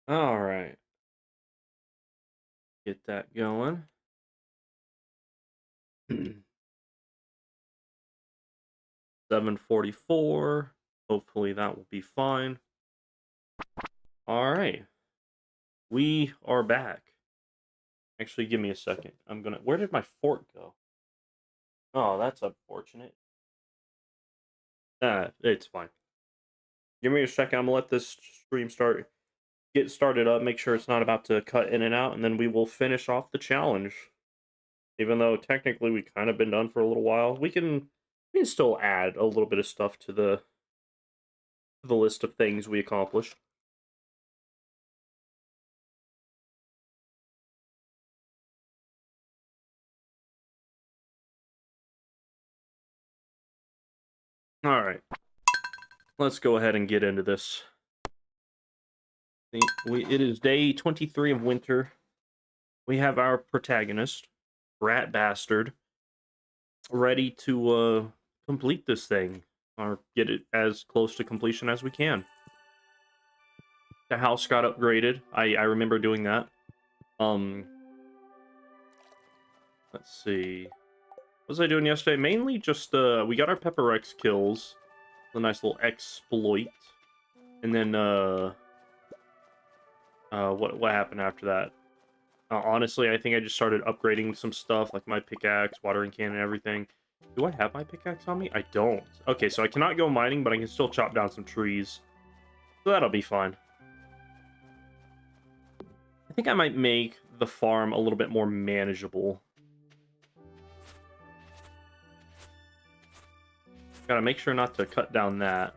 All right. Get that going. 7:44. Hopefully that will be fine. All right. We are back. Actually, give me a second. Where did my fork go? Oh, that's unfortunate. It's fine. Give me a second. I'm gonna let this stream get started up. Make sure it's not about to cut in and out, and then we will finish off the challenge. Even though technically we kind of been done for a little while, we can still add a little bit of stuff to the list of things we accomplished. All right. Let's go ahead and get into this. It is day 23 of winter. We have our protagonist, Rat Bastard, ready to complete this thing or get it as close to completion as we can. The house got upgraded. I remember doing that. Um, let's see. What was I doing yesterday? Mainly just we got our Pepper Rex kills, a nice little exploit, and then what happened after that? Honestly, I think I just started upgrading some stuff, like my pickaxe, watering can, and everything. Do I have my pickaxe on me? I don't. Okay, so I cannot go mining, but I can still chop down some trees. So that'll be fine. I think I might make the farm a little bit more manageable. Gotta make sure not to cut down that.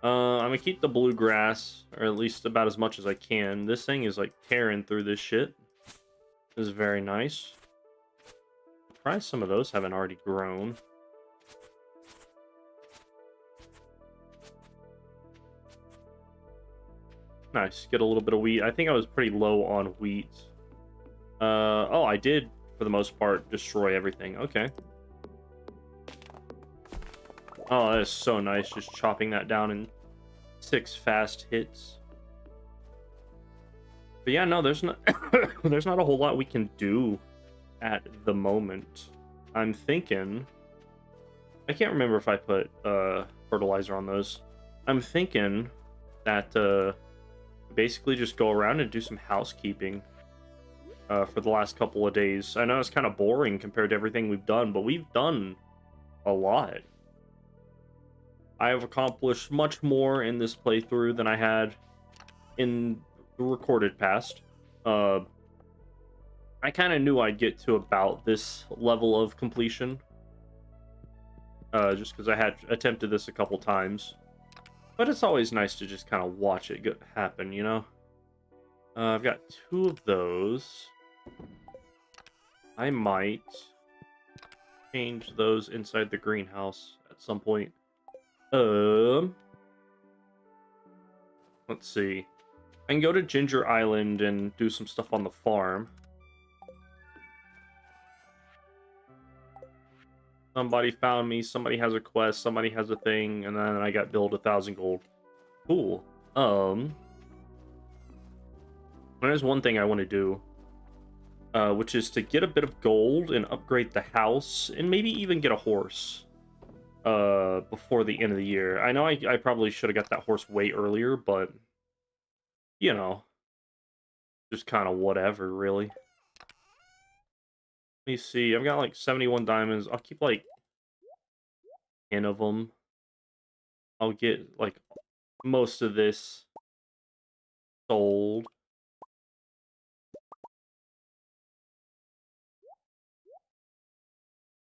I'm gonna keep the bluegrass, or at least about as much as I can. This thing is like tearing through this shit. This is very nice. Surprised some of those haven't already grown. Nice. Get a little bit of wheat. I think I was pretty low on wheat. Oh, I did, for the most part, destroy everything. Okay. Oh, that is so nice, just chopping that down in 6 fast hits. But yeah, no, there's not there's not a whole lot we can do at the moment. I'm thinking I can't remember if I put fertilizer on those. I'm thinking that basically just go around and do some housekeeping for the last couple of days. I know it's kind of boring compared to everything we've done, but we've done a lot. I have accomplished much more in this playthrough than I had in the recorded past. I kind of knew I'd get to about this level of completion, just because I had attempted this a couple times. But it's always nice to just kind of watch it happen, you know? I've got 2 of those. I might change those inside the greenhouse at some point. Let's see. I can go to Ginger Island and do some stuff on the farm. Somebody found me, somebody has a quest, somebody has a thing, and then I got billed 1,000 gold. Cool. There's one thing I want to do, which is to get a bit of gold and upgrade the house, and maybe even get a horse before the end of the year. I know I probably should have got that horse way earlier, but, you know, just kind of whatever, really. Let me see. I've got like 71 diamonds. I'll keep like 10 of them. I'll get like most of this sold.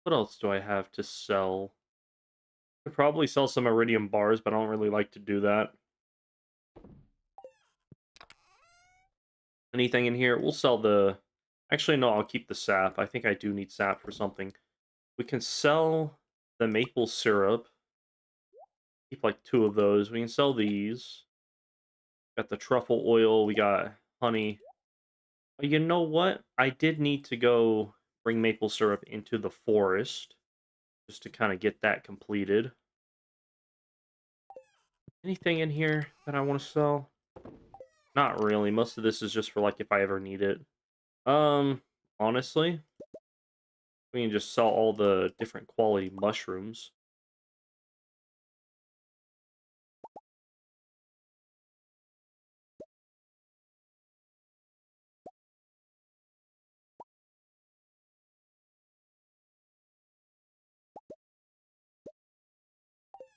What else do I have to sell? I could probably sell some iridium bars, but I don't really like to do that. Anything in here? We'll sell the... Actually, no, I'll keep the sap. I think I do need sap for something. We can sell the maple syrup. Keep like 2 of those. We can sell these. Got the truffle oil. We got honey. But you know what? I did need to go bring maple syrup into the forest just to kind of get that completed. Anything in here that I want to sell? Not really. Most of this is just for like if I ever need it. Um, honestly, we can just sell all the different quality mushrooms.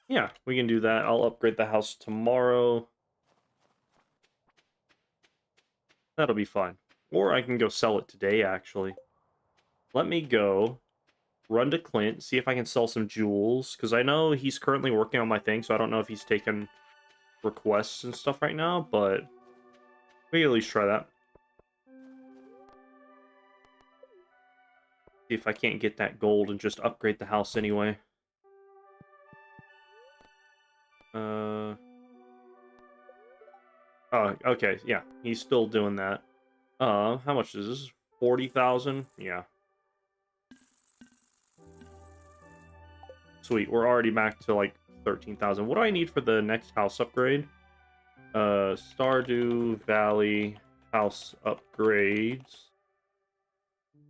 Yeah, we can do that. I'll upgrade the house tomorrow. That'll be fine. Or I can go sell it today, actually. Let me go run to Clint, see if I can sell some jewels, because I know he's currently working on my thing, so I don't know if he's taken requests and stuff right now, but we can at least try that. See if I can't get that gold and just upgrade the house anyway. Oh, okay, yeah, he's still doing that. How much is this? 40,000? Yeah. Sweet, we're already back to like 13,000. What do I need for the next house upgrade? Stardew Valley house upgrades.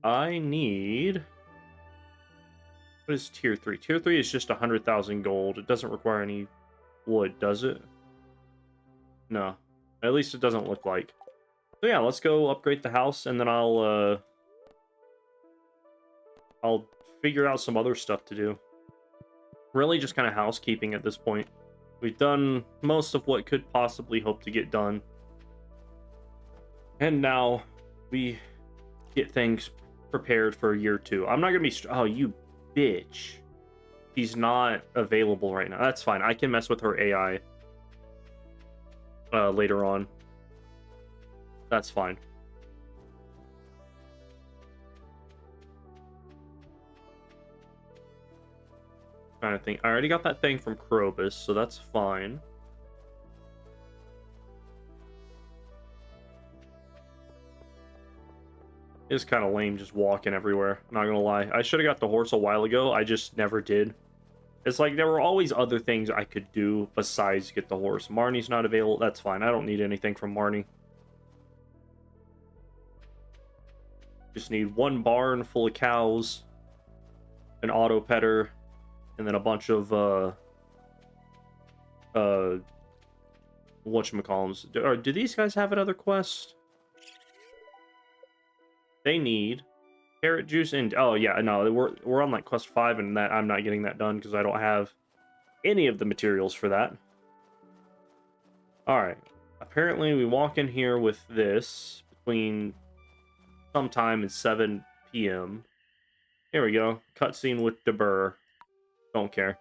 I need... What is tier 3? Tier 3 is just 100,000 gold. It doesn't require any wood, does it? No. At least it doesn't look like. So yeah, let's go upgrade the house, and then I'll figure out some other stuff to do. Really just kind of housekeeping at this point. We've done most of what could possibly hope to get done. And now we get things prepared for year 2. I'm not going to be... Oh, you bitch. She's not available right now. That's fine. I can mess with her AI later on. That's fine. Trying to think. I already got that thing from Krobus, so that's fine. It's kind of lame just walking everywhere. I'm not gonna lie. I should have got the horse a while ago. I just never did. It's like there were always other things I could do besides get the horse. Marnie's not available. That's fine. I don't need anything from Marnie. Just need one barn full of cows, an auto petter, and then a bunch of whatchamacallums. Do these guys have another quest? They need carrot juice and... Oh yeah, no, we're on like quest 5, and that I'm not getting that done because I don't have any of the materials for that. All right. Apparently we walk in here with this between sometime and 7 p.m. Here we go. Cutscene with DeBurr. Don't care.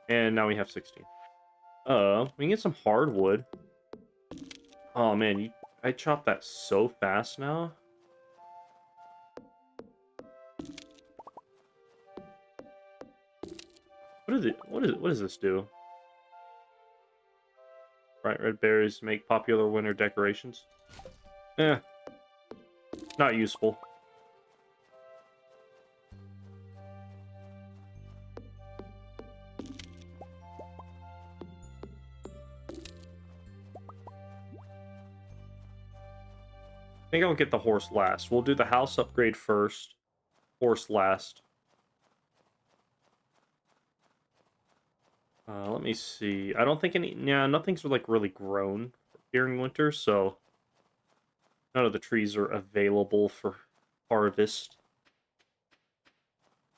And now we have 16. We can get some hardwood. Oh man, I chopped that so fast now. What does this do? Bright red berries make popular winter decorations. Eh. Not useful. I think I'll get the horse last. We'll do the house upgrade first. Horse last. Let me see. I don't think nothing's like really grown during winter, so none of the trees are available for harvest.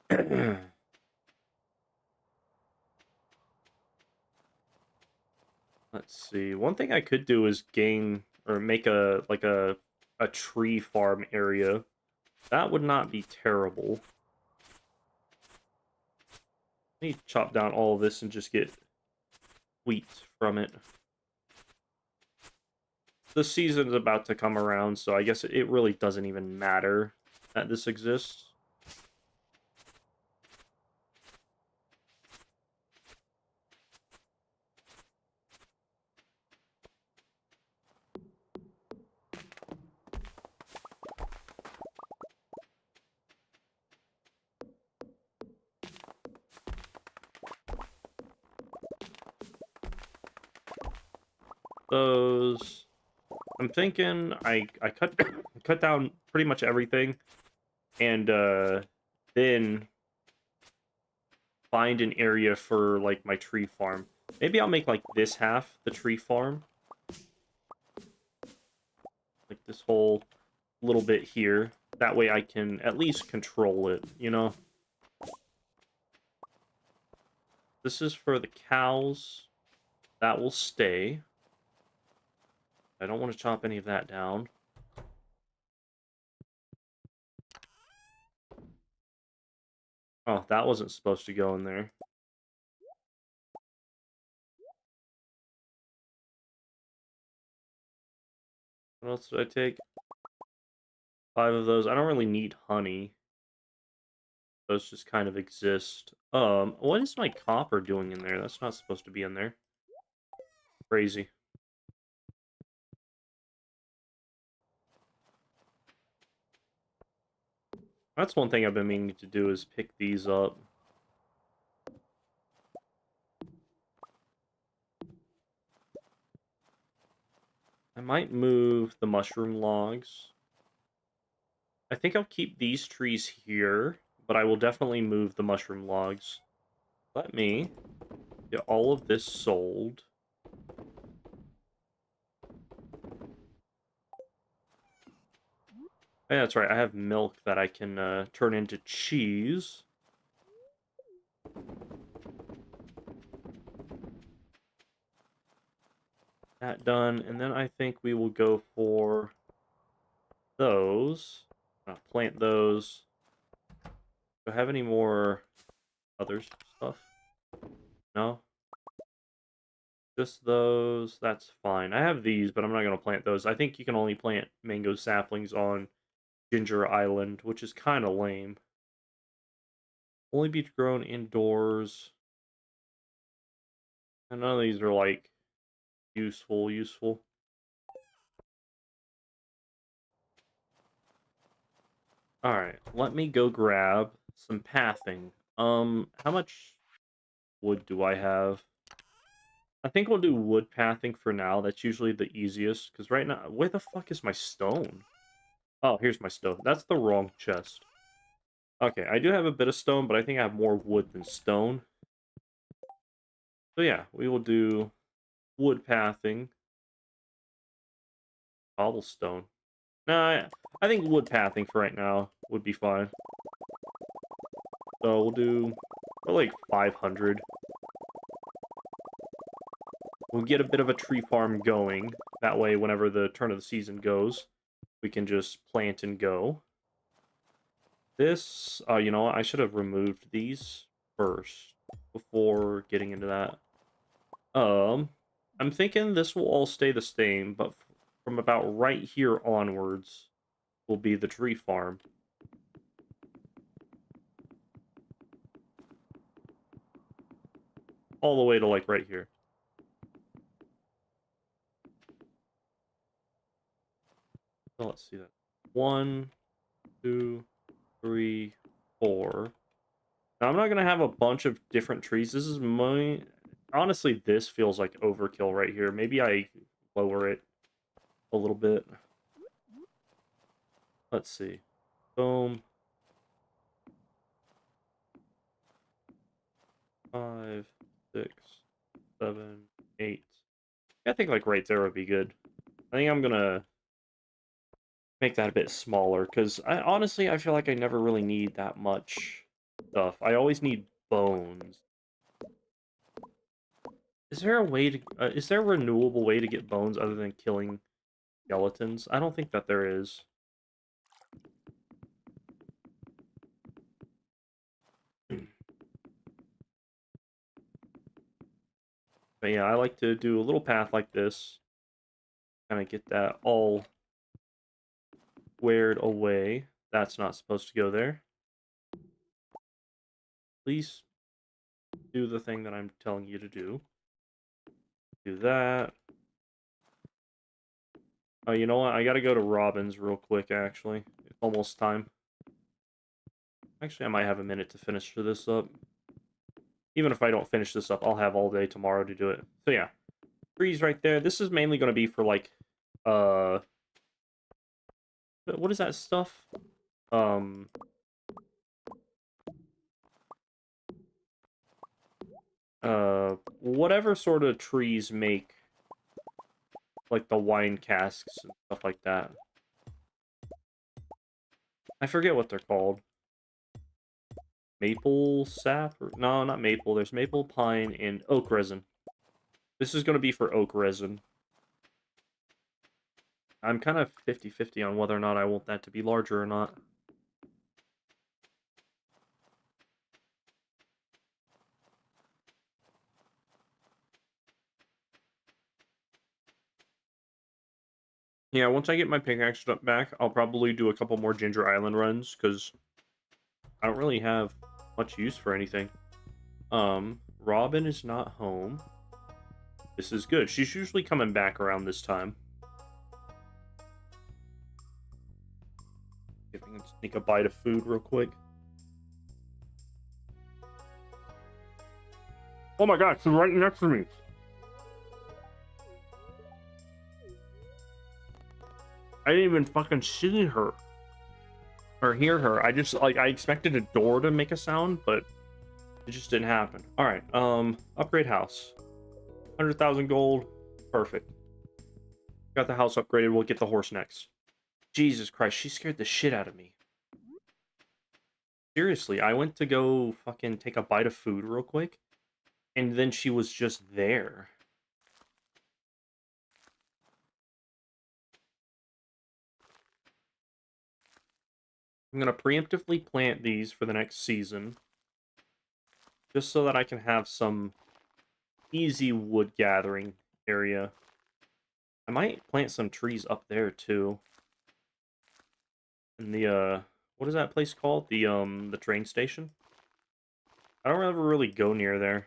Let's see. One thing I could do is gain or make a tree farm area. That would not be terrible. Let me chop down all of this and just get wheat from it. The season's about to come around, so I guess it really doesn't even matter that this exists. those. I'm thinking I cut cut down pretty much everything, and then find an area for like my tree farm. Maybe I'll make like this half the tree farm, like this whole little bit here. That way I can at least control it, you know? This is for the cows. That will stay. I don't want to chop any of that down. Oh, that wasn't supposed to go in there. What else did I take? 5 of those. I don't really need honey. Those just kind of exist. What is my copper doing in there? That's not supposed to be in there. Crazy. That's one thing I've been meaning to do is pick these up. I might move the mushroom logs. I think I'll keep these trees here, but I will definitely move the mushroom logs. Let me get all of this sold. Oh, yeah, that's right. I have milk that I can turn into cheese. That done, and then I think we will go for those. Plant those. Do I have any more other stuff? No? Just those. That's fine. I have these, but I'm not going to plant those. I think you can only plant mango saplings on Ginger Island, which is kind of lame. Only be grown indoors. And none of these are, like, useful. Alright, let me go grab some pathing. How much wood do I have? I think we'll do wood pathing for now. That's usually the easiest, because right now... Where the fuck is my stone? Oh, here's my stone. That's the wrong chest. Okay, I do have a bit of stone, but I think I have more wood than stone. So yeah, we will do wood pathing. Cobblestone. Nah, I think wood pathing for right now would be fine. So we'll do like 500. We'll get a bit of a tree farm going. That way, whenever the turn of the season goes, we can just plant and go. This, you know what? I should have removed these first before getting into that. I'm thinking this will all stay the same, but from about right here onwards will be the tree farm. All the way to, like, right here. So let's see that. 1, 2, 3, 4. Now, I'm not going to have a bunch of different trees. This is my... Honestly, this feels like overkill right here. Maybe I lower it a little bit. Let's see. Boom. 5, 6, 7, 8. I think, like, right there would be good. I think I'm going to make that a bit smaller, because honestly, I feel like I never really need that much stuff. I always need bones. Is there a way to... is there a renewable way to get bones other than killing skeletons? I don't think that there is. But yeah, I like to do a little path like this. Kind of get that all squared away. That's not supposed to go there. Please do the thing that I'm telling you to do. Do that. Oh, you know what? I gotta go to Robin's real quick, actually. It's almost time. Actually, I might have a minute to finish this up. Even if I don't finish this up, I'll have all day tomorrow to do it. So yeah. trees right there. This is mainly going to be for like, uh, what is that stuff? Um, whatever sort of trees make like the wine casks and stuff like that. I forget what they're called. Maple sap? Or, no, not maple. There's maple, pine, and oak resin. This is going to be for oak resin. I'm kind of 50-50 on whether or not I want that to be larger or not. Yeah, once I get my pickaxe back, I'll probably do a couple more Ginger Island runs, because I don't really have much use for anything. Robin is not home. This is good. She's usually coming back around this time. If I can sneak a bite of food real quick. Oh my god, she's right next to me. I didn't even fucking see her. Or hear her. I just, like, I expected a door to make a sound, but it just didn't happen. Alright, upgrade house. 100,000 gold. Perfect. Got the house upgraded, we'll get the horse next. Jesus Christ, she scared the shit out of me. Seriously, I went to go fucking take a bite of food real quick, and then she was just there. I'm going to preemptively plant these for the next season, just so that I can have some easy wood gathering area. I might plant some trees up there, too. In the, what is that place called? The train station? I don't ever really go near there.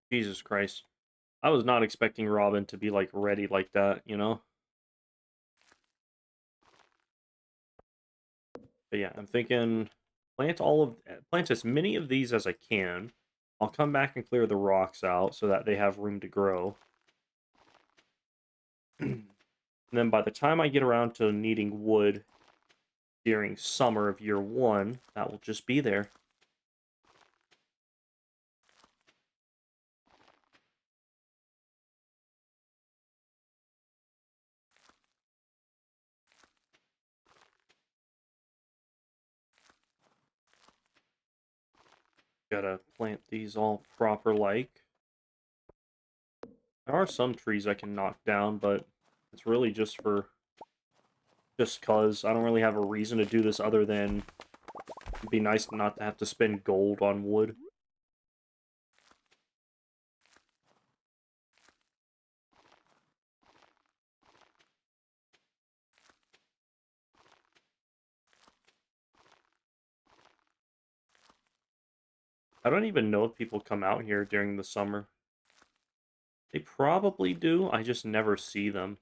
Jesus Christ. I was not expecting Robin to be, like, ready like that, you know? But yeah, I'm thinking plant as many of these as I can. I'll come back and clear the rocks out so that they have room to grow. And then by the time I get around to needing wood during summer of year 1, that will just be there. Gotta plant these all proper like. There are some trees I can knock down, but it's really just cause I don't really have a reason to do this other than it'd be nice not to have to spend gold on wood. I don't even know if people come out here during the summer. They probably do, I just never see them.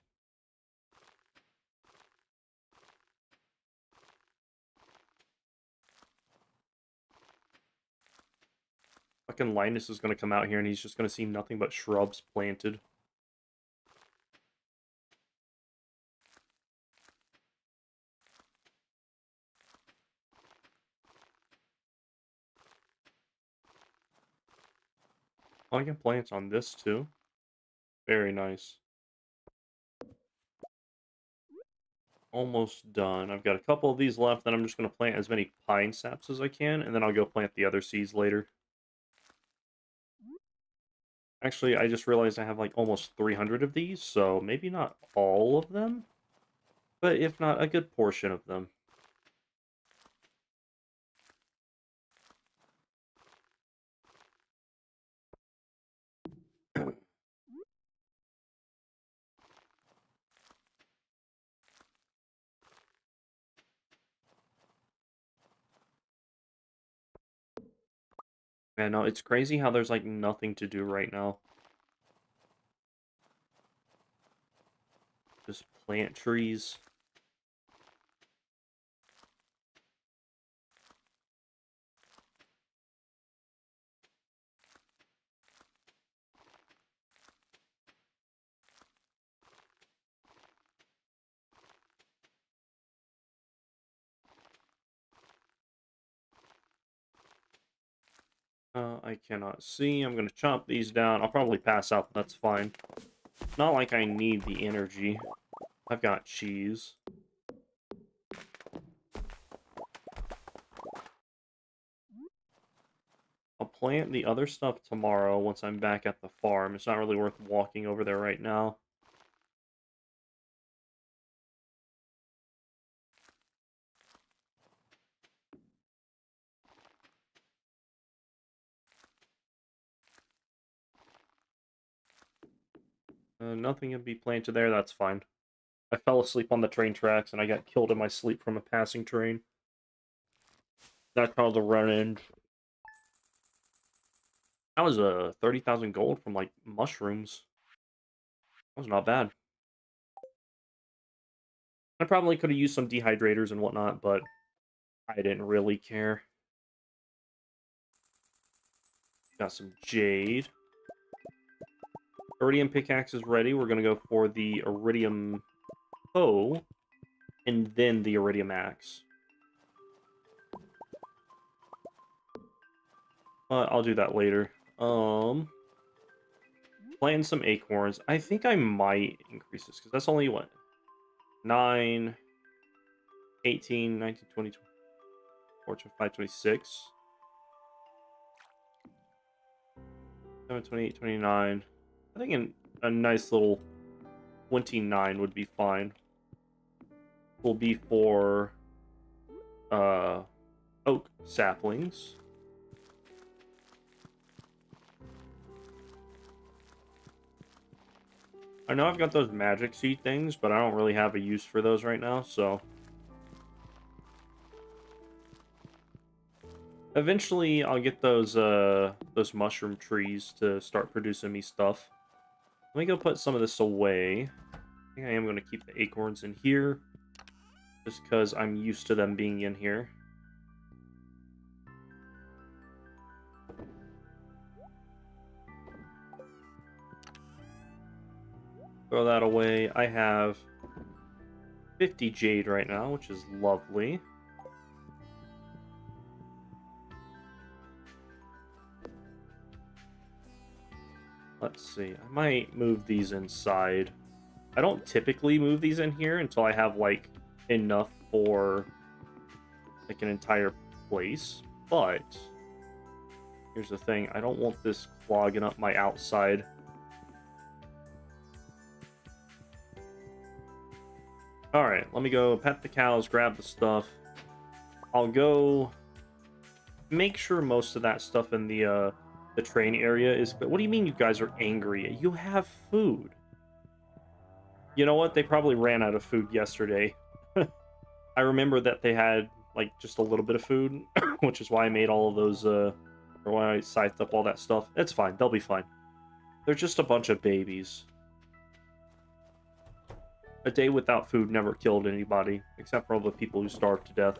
Fucking Linus is gonna come out here and he's just gonna see nothing but shrubs planted. Oh, I can plant on this too. Very nice. Almost done. I've got a couple of these left, then I'm just going to plant as many pine saps as I can, and then I'll go plant the other seeds later. Actually, I just realized I have like almost 300 of these, so maybe not all of them, but if not, a good portion of them. Man, no, it's crazy how there's like nothing to do right now. Just plant trees. I cannot see. I'm going to chop these down. I'll probably pass out, but that's fine. Not like I need the energy. I've got cheese. I'll plant the other stuff tomorrow once I'm back at the farm. It's not really worth walking over there right now. Nothing can be planted there, that's fine. I fell asleep on the train tracks and I got killed in my sleep from a passing train. That caused a run-in. That was 30,000 gold from, like, mushrooms. That was not bad. I probably could have used some dehydrators and whatnot, but I didn't really care. Got some jade. Iridium pickaxe is ready. We're going to go for the iridium hoe and then the iridium axe. I'll do that later. Plant some acorns. I think I might increase this because that's only what? 9, 18, 19, 20, 24, 25, 26. 7, 28, 29. I think a nice little 29 would be fine. Will be for oak saplings. I know I've got those magic seed things, but I don't really have a use for those right now, so eventually I'll get those mushroom trees to start producing me stuff. Let me go put some of this away. I think I am going to keep the acorns in here, just because I'm used to them being in here. Throw that away. I have 50 jade right now, which is lovely. Let's see. I might move these inside. I don't typically move these in here until I have, like, enough for, like, an entire place. But here's the thing. I don't want this clogging up my outside. Alright, let me go pet the cows, grab the stuff. I'll go make sure most of that stuff in the train area is... But what do you mean you guys are angry? You have food. You know what? They probably ran out of food yesterday. I remember that they had, like, just a little bit of food, which is why I made all of those, or why I scythed up all that stuff. It's fine. They'll be fine. They're just a bunch of babies. A day without food never killed anybody, except for all the people who starved to death.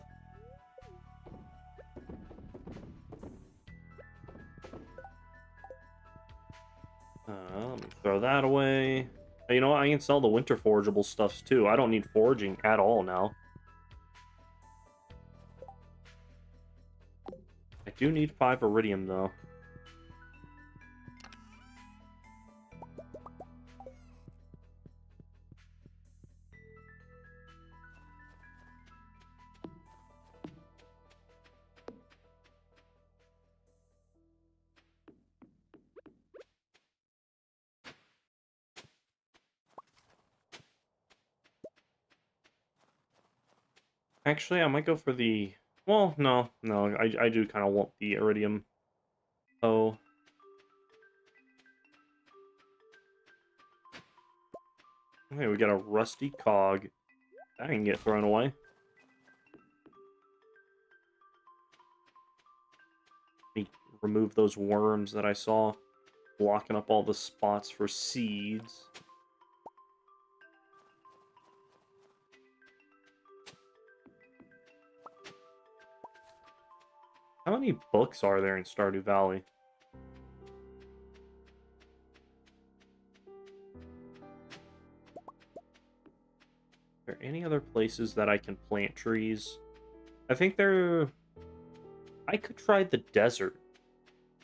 Let me throw that away. You know what? I can sell the winter forageable stuffs too. I don't need foraging at all now. I do need 5 iridium though. Actually, I might go for the... Well, no. I do kind of want the iridium. Oh. Okay, we got a rusty cog. That can get thrown away. Let me remove those worms that I saw blocking up all the spots for seeds. How many books are there in Stardew Valley? Are there any other places that I can plant trees? I think there... I could try the desert.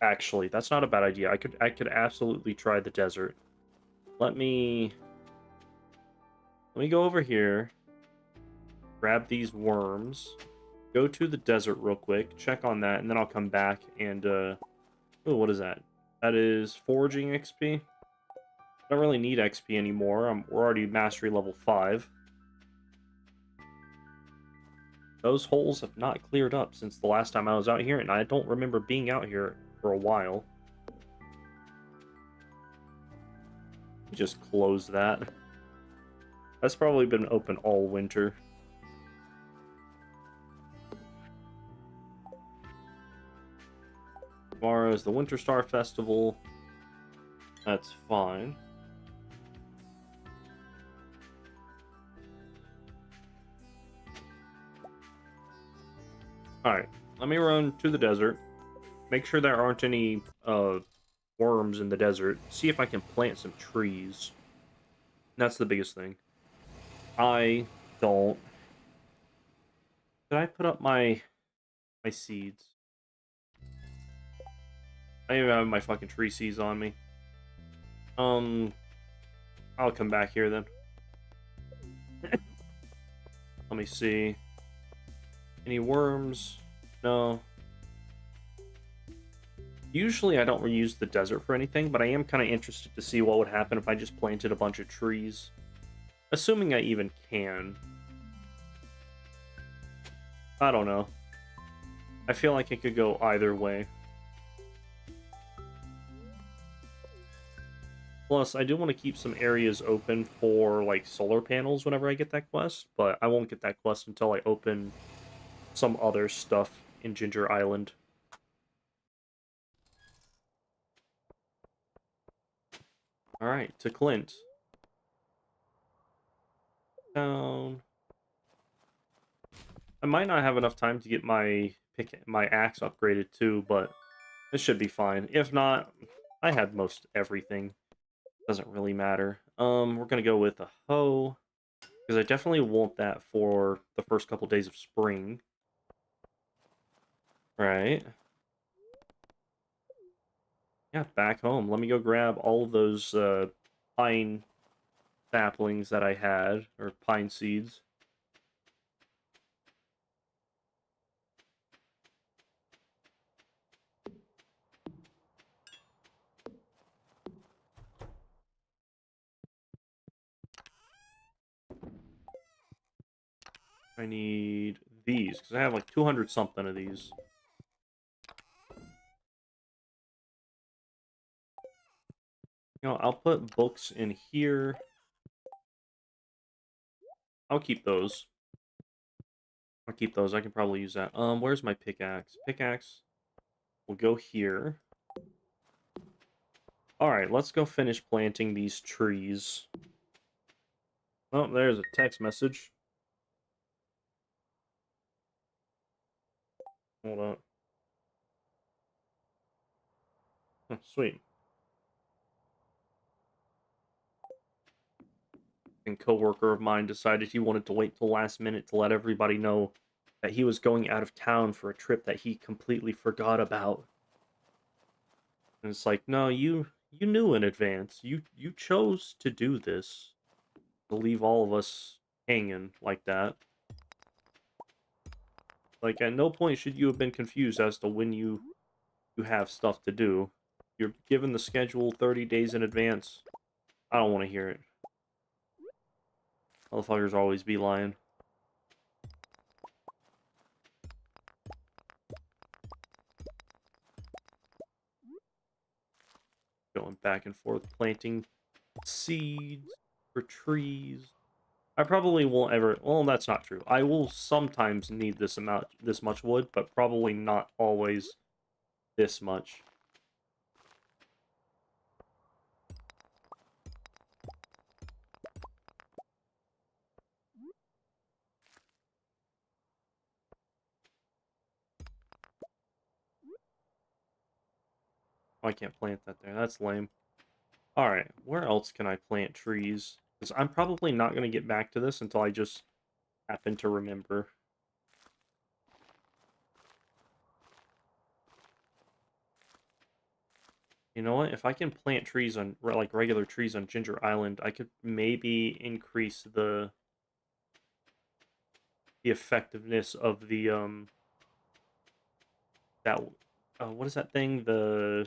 Actually, that's not a bad idea. I could absolutely try the desert. Let me go over here, grab these worms, go to the desert real quick, check on that, and then I'll come back and oh, what is that? That is foraging XP. I don't really need XP anymore. We're already mastery level 5. Those holes have not cleared up since the last time I was out here, and I don't remember being out here for a while. Just close that. That's probably been open all winter. Tomorrow is the Winter Star Festival. That's fine. Alright, let me run to the desert. Make sure there aren't any worms in the desert. See if I can plant some trees. That's the biggest thing. I don't... Did I put up my seeds? I don't even have my fucking tree seeds on me. I'll come back here then. Let me see. Any worms? No. Usually I don't reuse the desert for anything, but I am kind of interested to see what would happen if I just planted a bunch of trees. Assuming I even can. I don't know. I feel like it could go either way. Plus, I do want to keep some areas open for, like, solar panels whenever I get that quest, but I won't get that quest until I open some other stuff in Ginger Island. Alright, to Clint. Down. I might not have enough time to get my axe upgraded too, but this should be fine. If not, I had most everything. Doesn't really matter. We're gonna go with a hoe, because I definitely want that for the first couple days of spring. Right. Yeah, back home. Let me go grab all of those pine saplings that I had, or pine seeds. I need these, because I have like 200 something of these. You know, I'll put books in here. I'll keep those. I'll keep those. I can probably use that. Where's my pickaxe? Pickaxe will go here. Alright, let's go finish planting these trees. Oh, there's a text message. Hold on. Oh, sweet. And coworker of mine decided he wanted to wait till last minute to let everybody know that he was going out of town for a trip that he completely forgot about. And it's like, no, you knew in advance. You chose to do this. To leave all of us hanging like that. Like, at no point should you have been confused as to when you have stuff to do. You're given the schedule 30 days in advance. I don't want to hear it. Motherfuckers always be lying. Going back and forth, planting seeds for trees. I probably won't ever... Well, that's not true. I will sometimes need this much wood, but probably not always this much. Oh, I can't plant that there. That's lame. Alright, where else can I plant trees? Because I'm probably not going to get back to this until I just happen to remember. You know what? If I can plant trees on, like, regular trees on Ginger Island, I could maybe increase the effectiveness of the, that, what is that thing? The,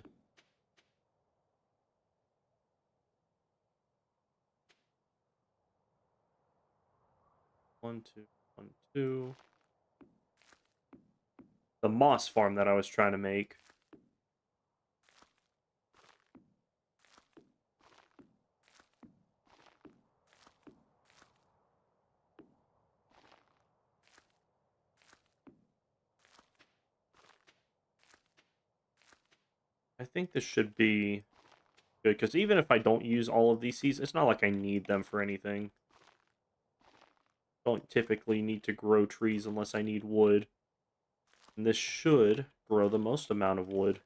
one, two, one, two. The moss farm that I was trying to make. I think this should be good, because even if I don't use all of these seeds, it's not like I need them for anything. Don't typically need to grow trees unless I need wood. And this should grow the most amount of wood.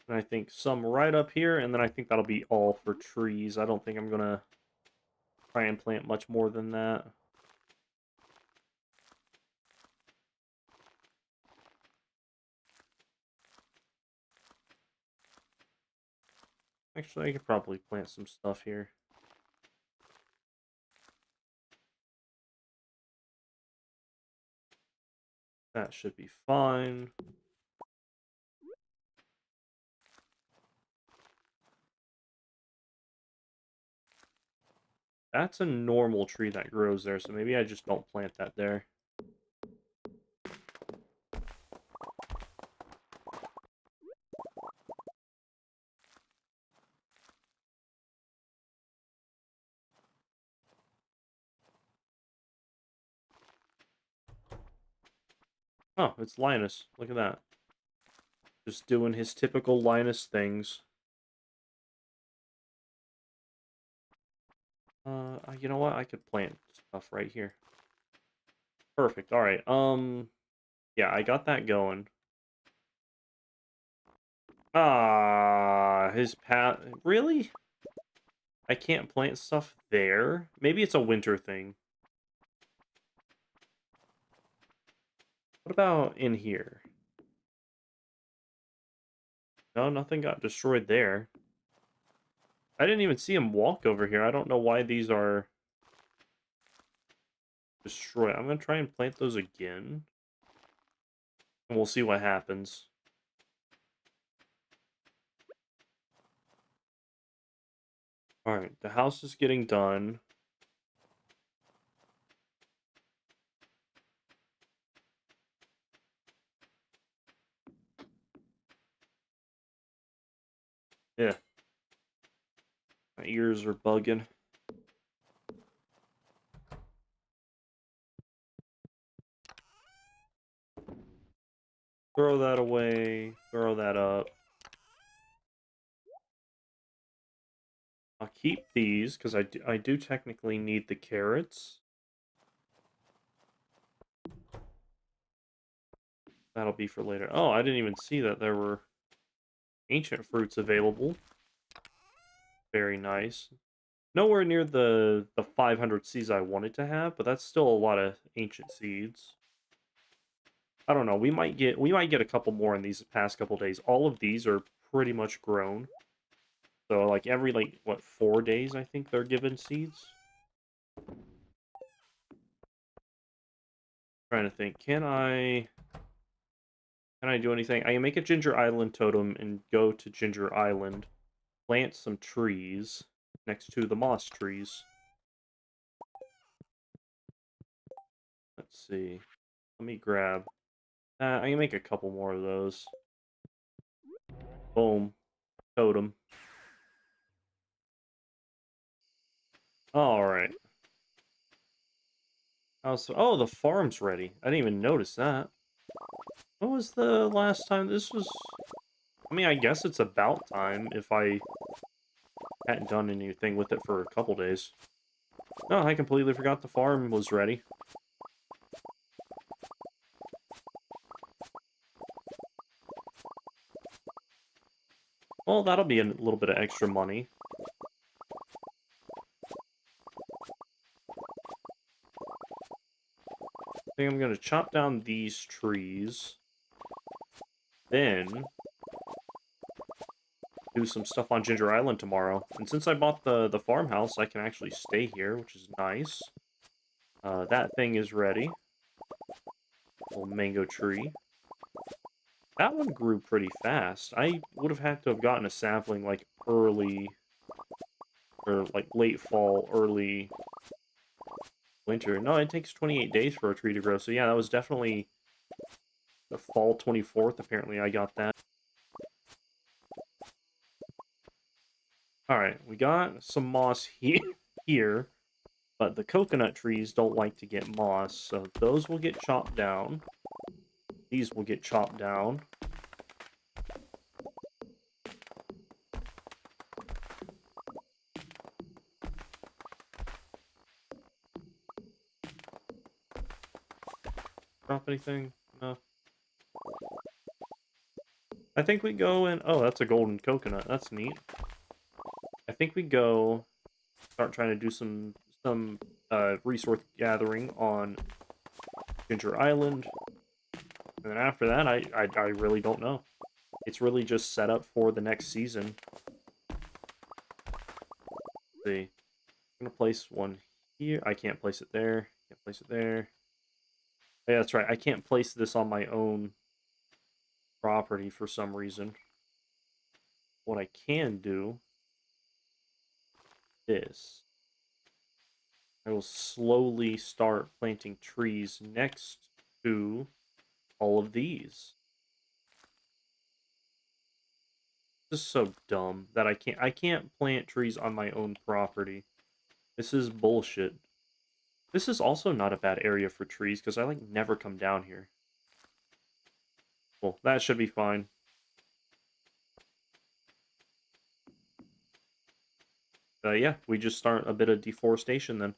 And I think some right up here, and then I think that'll be all for trees. I don't think I'm going to try and plant much more than that. Actually, I could probably plant some stuff here. That should be fine. That's a normal tree that grows there, so maybe I just don't plant that there. Oh, it's Linus. Look at that. Just doing his typical Linus things. You know what? I could plant stuff right here. Perfect. All right. Yeah, I got that going. Ah, his path. Really? I can't plant stuff there? Maybe it's a winter thing. What about in here? No, nothing got destroyed there. I didn't even see him walk over here. I don't know why these are destroyed. I'm going to try and plant those again. And we'll see what happens. Alright, the house is getting done. Yeah. My ears are bugging. Throw that away. Throw that up. I'll keep these, because I do technically need the carrots. That'll be for later. Oh, I didn't even see that there were ancient fruits available. Very nice. Nowhere near the 500 seeds I wanted to have, but that's still a lot of ancient seeds. I don't know. We might get a couple more in these past couple days. All of these are pretty much grown. So like every like what 4 days I think they're given seeds. Trying to think. Can I do anything? I can make a Ginger Island totem and go to Ginger Island, plant some trees next to the moss trees. Let's see. Let me grab that. I can make a couple more of those. Boom. Totem. Alright. Oh, the farm's ready. I didn't even notice that. What was the last time this was? I mean, I guess it's about time if I hadn't done anything with it for a couple days. No, I completely forgot the farm was ready. Well, that'll be a little bit of extra money. I think I'm going to chop down these trees. Then do some stuff on Ginger Island tomorrow. And since I bought the farmhouse, I can actually stay here, which is nice. That thing is ready. Little mango tree. That one grew pretty fast. I would have had to have gotten a sapling like early, or like late fall, early winter. No, it takes 28 days for a tree to grow. So yeah, that was definitely the fall 24th. Apparently I got that. Alright, we got some moss here, but the coconut trees don't like to get moss, so those will get chopped down. These will get chopped down. Drop anything? No. I think we go and... Oh, that's a golden coconut. That's neat. I think we go start trying to do some resource gathering on Ginger Island. And then after that, I really don't know. It's really just set up for the next season. Let's see. I'm going to place one here. I can't place it there. Can't place it there. Yeah, that's right. I can't place this on my own property for some reason. What I can do is I will slowly start planting trees next to all of these. This is so dumb that I can't plant trees on my own property. This is bullshit. This is also not a bad area for trees because I like never come down here. Well, that should be fine. Yeah, we just start a bit of deforestation then.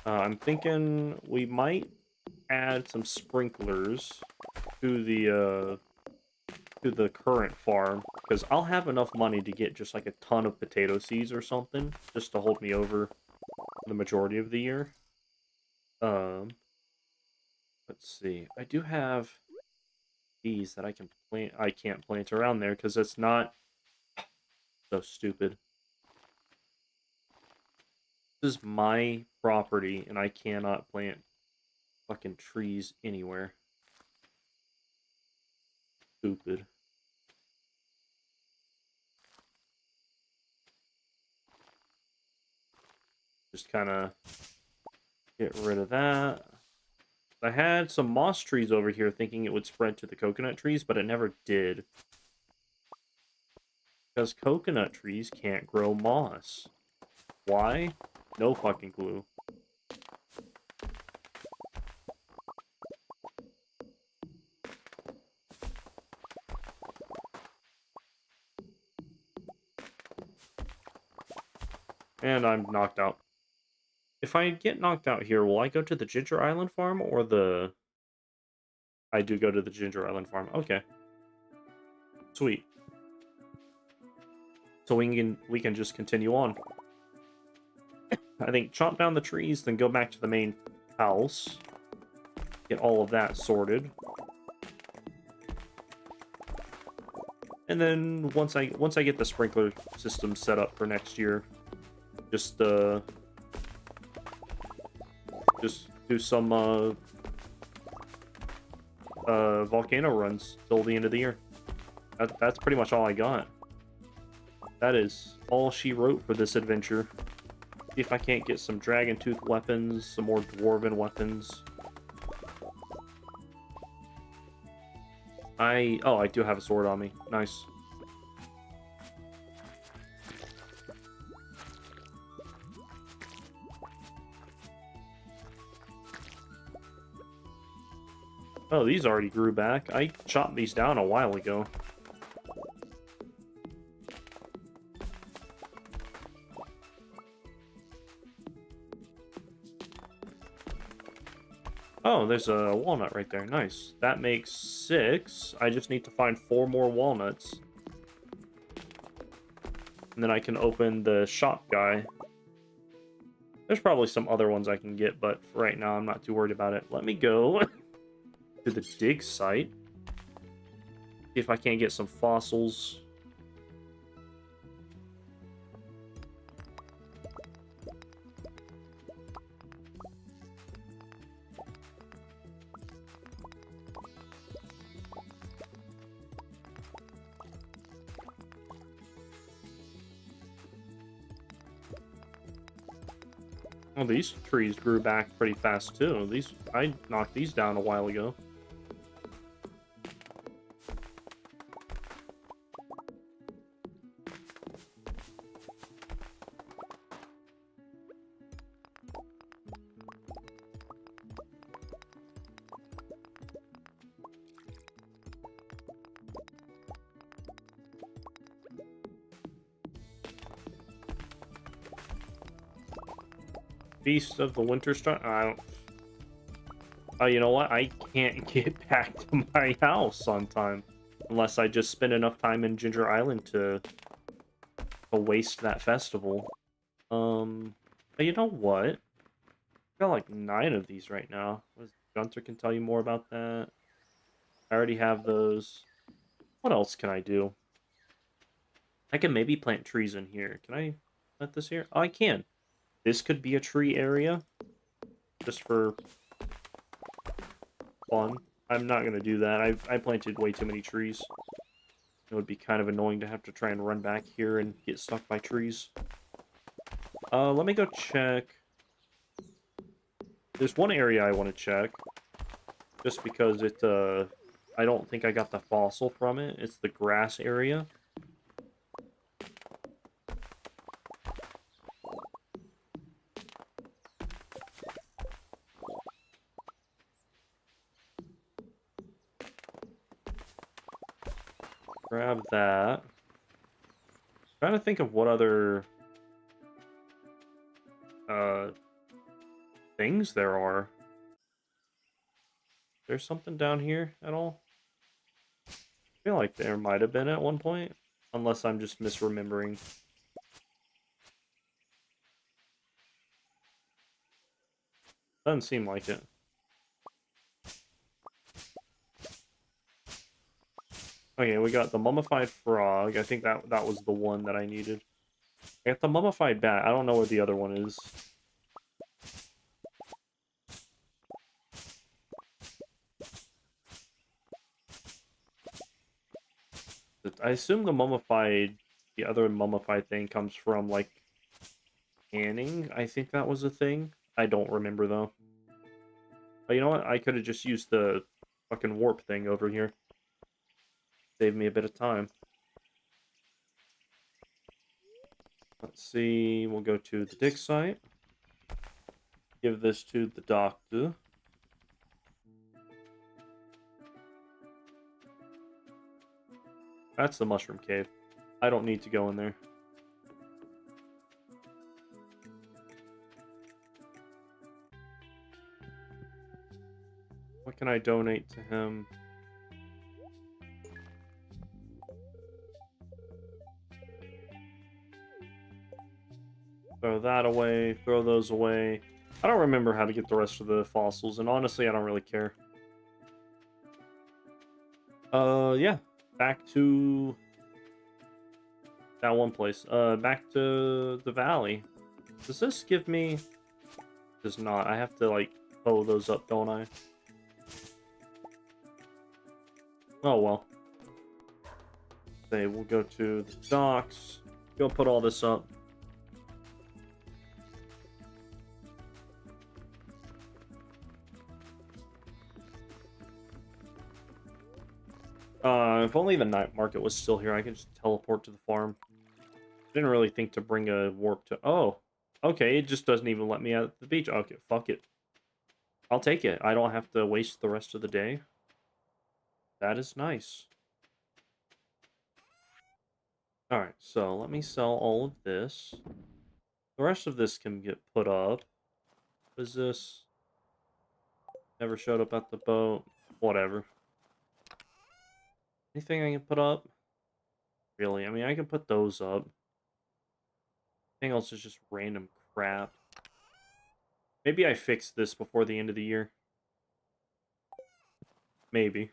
I'm thinking we might add some sprinklers to the current farm, because I'll have enough money to get just like a ton of potato seeds or something, just to hold me over the majority of the year. Let's see. I do have these that I can plant. I can't plant around there because it's not so stupid. This is my property, and I cannot plant fucking trees anywhere. Stupid. Just kind of get rid of that. I had some moss trees over here thinking it would spread to the coconut trees, but it never did. Because coconut trees can't grow moss. Why? No fucking clue. And I'm knocked out. If I get knocked out here, will I go to the Ginger Island farm or the... I do go to the Ginger Island farm. Okay. Sweet. So we can just continue on. I think chop down the trees, then go back to the main house. Get all of that sorted. And then once I get the sprinkler system set up for next year, just do some volcano runs till the end of the year. That's pretty much all I got. That is all she wrote for this adventure. See if I can't get some dragon tooth weapons, some more dwarven weapons. I do have a sword on me. Nice. Oh, these already grew back. I chopped these down a while ago. Oh, there's a walnut right there. Nice. That makes 6. I just need to find 4 more walnuts. And then I can open the shop guy. There's probably some other ones I can get, but for right now, I'm not too worried about it. Let me go to the dig site. See if I can't get some fossils. Oh, these trees grew back pretty fast too. I knocked these down a while ago. Beast of the Winter Star. I don't. Oh, you know what? I can't get back to my house on time unless I just spend enough time in Ginger Island to waste that festival. But you know what? I got like 9 of these right now. Gunter can tell you more about that. I already have those. What else can I do? I can maybe plant trees in here. Can I plant this here? Oh, I can. This could be a tree area just for fun. I'm not going to do that. I planted way too many trees. It would be kind of annoying to have to try and run back here and get stuck by trees. Let me go check. There's one area I want to check. Just because it, I don't think I got the fossil from it. It's the grass area. Grab that. Trying to think of what other things there are. There's something down here at all? I feel like there might have been at one point, unless I'm just misremembering. Doesn't seem like it. Okay, we got the mummified frog. I think that was the one that I needed. I got the mummified bat. I don't know where the other one is. I assume the other mummified thing comes from, like, canning. I think that was a thing. I don't remember, though. But you know what? I could have just used the fucking warp thing over here. Save me a bit of time. Let's see. We'll go to the dig site. Give this to the doctor. That's the mushroom cave. I don't need to go in there. What can I donate to him? Throw that away. Throw those away. I don't remember how to get the rest of the fossils, and honestly, I don't really care. Yeah. Back to that one place. Back to the valley. Does this give me... Does not. I have to, like, hoe those up, don't I? Oh, well. Say, we'll go to the docks. Go put all this up. If only the night market was still here, I could just teleport to the farm. Didn't really think to bring a warp to... Oh, okay, it just doesn't even let me out at the beach. Okay, fuck it. I'll take it. I don't have to waste the rest of the day. That is nice. Alright, so let me sell all of this. The rest of this can get put up. What is this? Never showed up at the boat. Whatever. Anything I can put up? Really? I mean, I can put those up. Anything else is just random crap. Maybe I fix this before the end of the year. Maybe.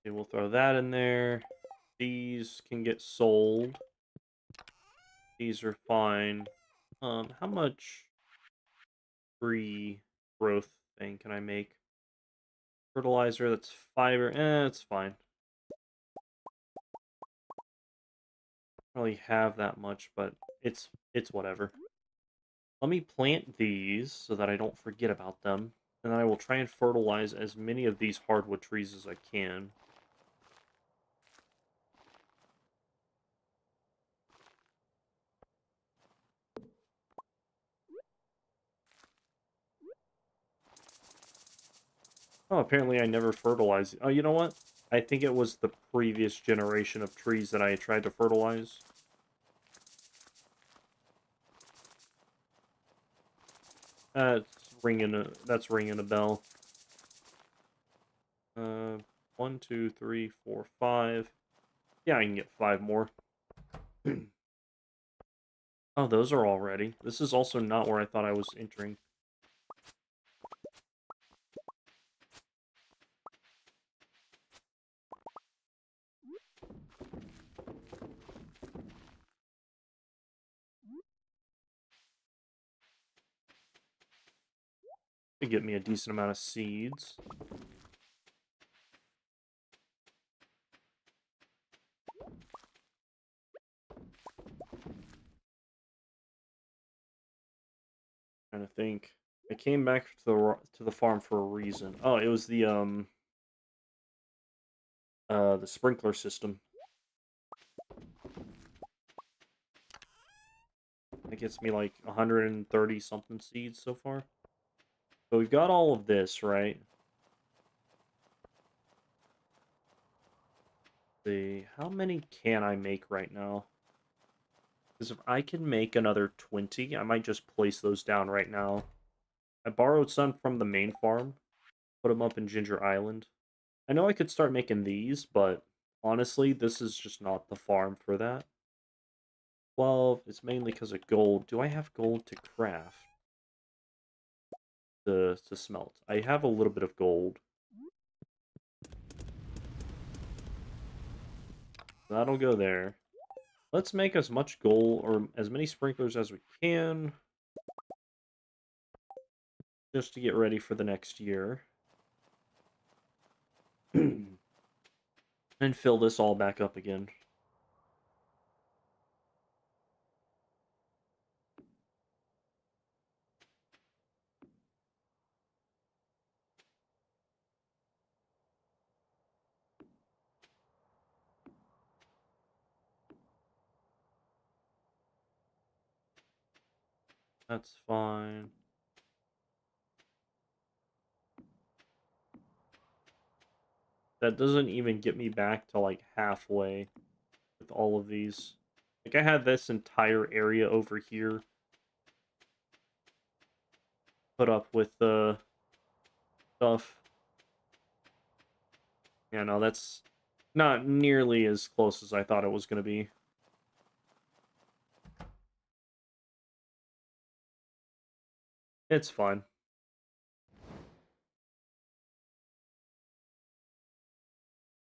Okay, we'll throw that in there. These can get sold. These are fine. How much free growth thing can I make? Fertilizer, that's fiber. It's fine. I don't really have that much, but it's whatever. Let me plant these so that I don't forget about them. And then I will try and fertilize as many of these hardwood trees as I can. Oh, apparently I never fertilized. Oh, you know what? I think it was the previous generation of trees that I tried to fertilize. That's ringing a bell. 1, 2, 3, 4, 5. Yeah, I can get 5 more. Oh, those are all ready. This is also not where I thought I was entering. To get me a decent amount of seeds. Trying to think. I came back to the farm for a reason. Oh, it was the sprinkler system. That gets me like 130 something seeds so far. So we've got all of this, right? How many can I make right now? Because if I can make another 20, I might just place those down right now. I borrowed some from the main farm, put them up in Ginger Island. I know I could start making these, but honestly, this is just not the farm for that. 12, it's mainly because of gold. Do I have gold to craft? To smelt. I have a little bit of gold. That'll go there. Let's make as much gold, or as many sprinklers as we can. Just to get ready for the next year. And fill this all back up again. That's fine. That doesn't even get me back to like halfway with all of these. Like I had this entire area over here put up with the stuff. Yeah, no, that's not nearly as close as I thought it was going to be. It's fine.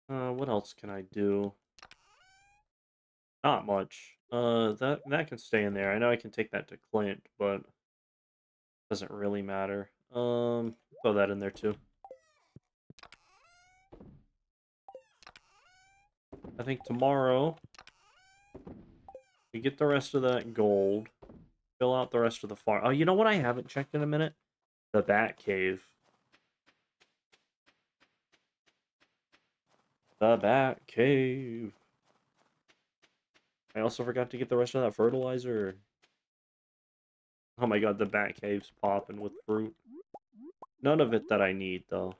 What else can I do? Not much. That can stay in there. I know I can take that to Clint, but doesn't really matter. Throw that in there too. I think tomorrow we get the rest of that gold, fill out the rest of the farm. Oh, you know what I haven't checked in a minute? The Bat Cave. The Bat Cave. I also forgot to get the rest of that fertilizer. Oh my god, the bat cave's popping with fruit. None of it that I need, though.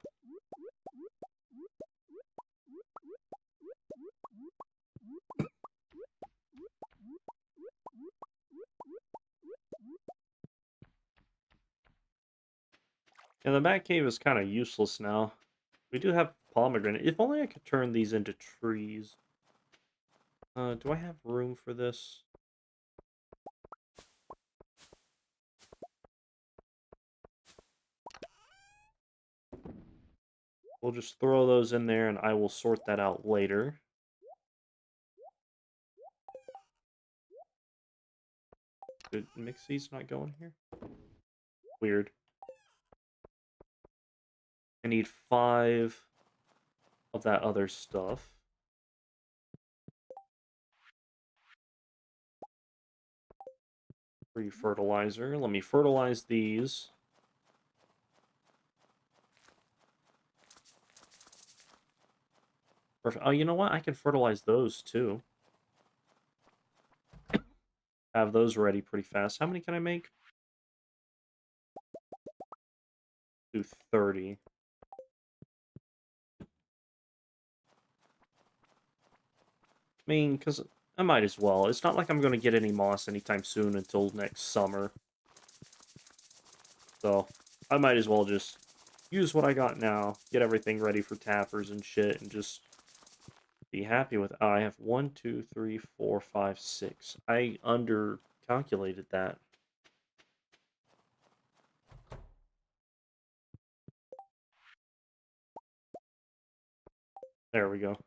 And the bat cave is kind of useless now. We do have pomegranate. If only I could turn these into trees. Do I have room for this? We'll just throw those in there and I will sort that out later. Did Mixie's not going here? Weird. I need 5 of that other stuff. Free fertilizer. Let me fertilize these. Perfect. Oh, you know what? I can fertilize those too. Have those ready pretty fast. How many can I make? Do 30. I mean, because I might as well. It's not like I'm going to get any moss anytime soon until next summer. So, I might as well just use what I got now, get everything ready for tappers and shit, and just be happy with it. I have 1, 2, 3, 4, 5, 6. I under-calculated that. There we go.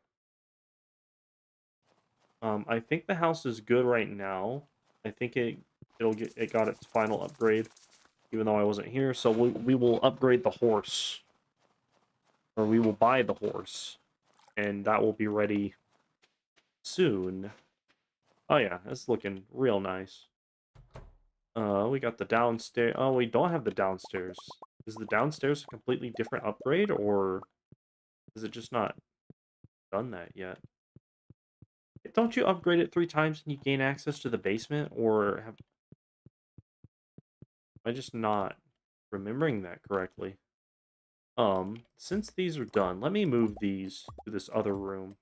I think the house is good right now. I think it got its final upgrade, even though I wasn't here. So we will upgrade the horse, or we will buy the horse, and that will be ready soon. Oh yeah, it's looking real nice. We got the downstairs. Oh, we don't have the downstairs. Is the downstairs a completely different upgrade, or is it just not done that yet? Don't you upgrade it 3 times and you gain access to the basement, or am I just not remembering that correctly? Since these are done, let me move these to this other room.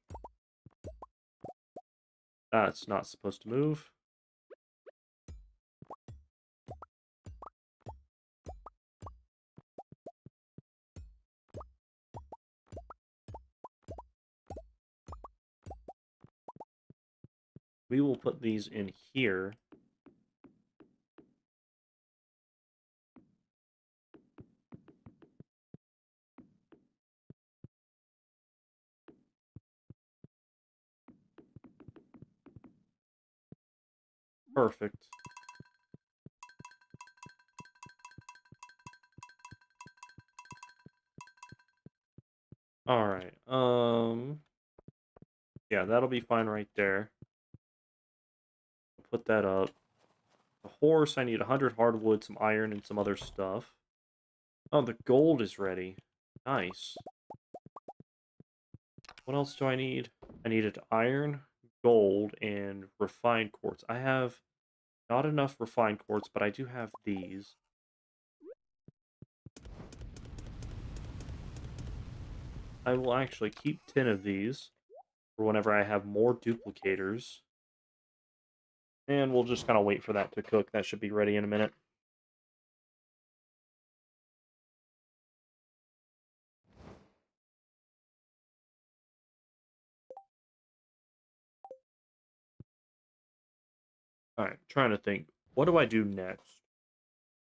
That's not supposed to move. We will put these in here. Perfect. Alright, yeah, that'll be fine right there. Put that up. The horse, I need 100 hardwood, some iron, and some other stuff. Oh, the gold is ready. Nice. What else do I need? I needed iron, gold, and refined quartz. I have not enough refined quartz, but I do have these. I will actually keep 10 of these for whenever I have more duplicators. And we'll just kind of wait for that to cook. That should be ready in a minute. Alright, trying to think. What do I do next?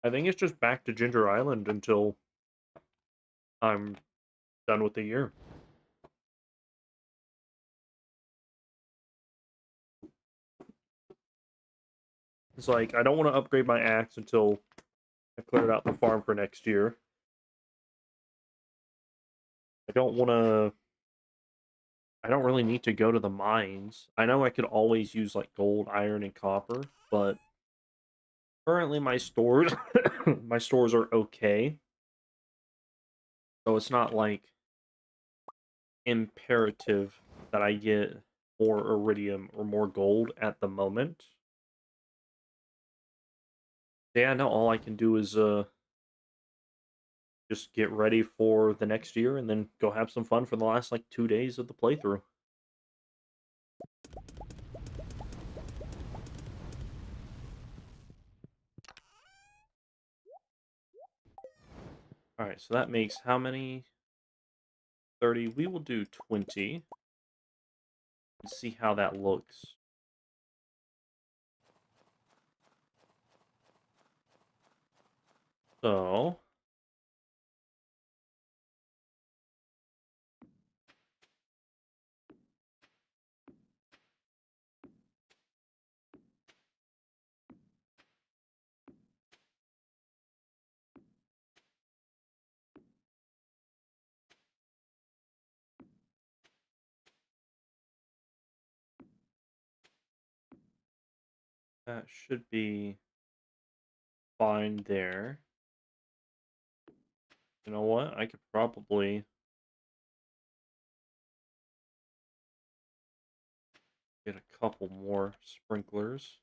I think it's just back to Ginger Island until I'm done with the year. It's like, I don't want to upgrade my axe until I cleared out the farm for next year. I don't want to... I don't really need to go to the mines. I know I could always use, like, gold, iron, and copper, but currently my stores... my stores are okay. So it's not, like, imperative that I get more iridium or more gold at the moment. Yeah, no, all I can do is just get ready for the next year and then go have some fun for the last like 2 days of the playthrough. All right, so that makes how many? 30. We will do 20 and see how that looks. So, that should be fine there. You know what? I could probably get a couple more sprinklers.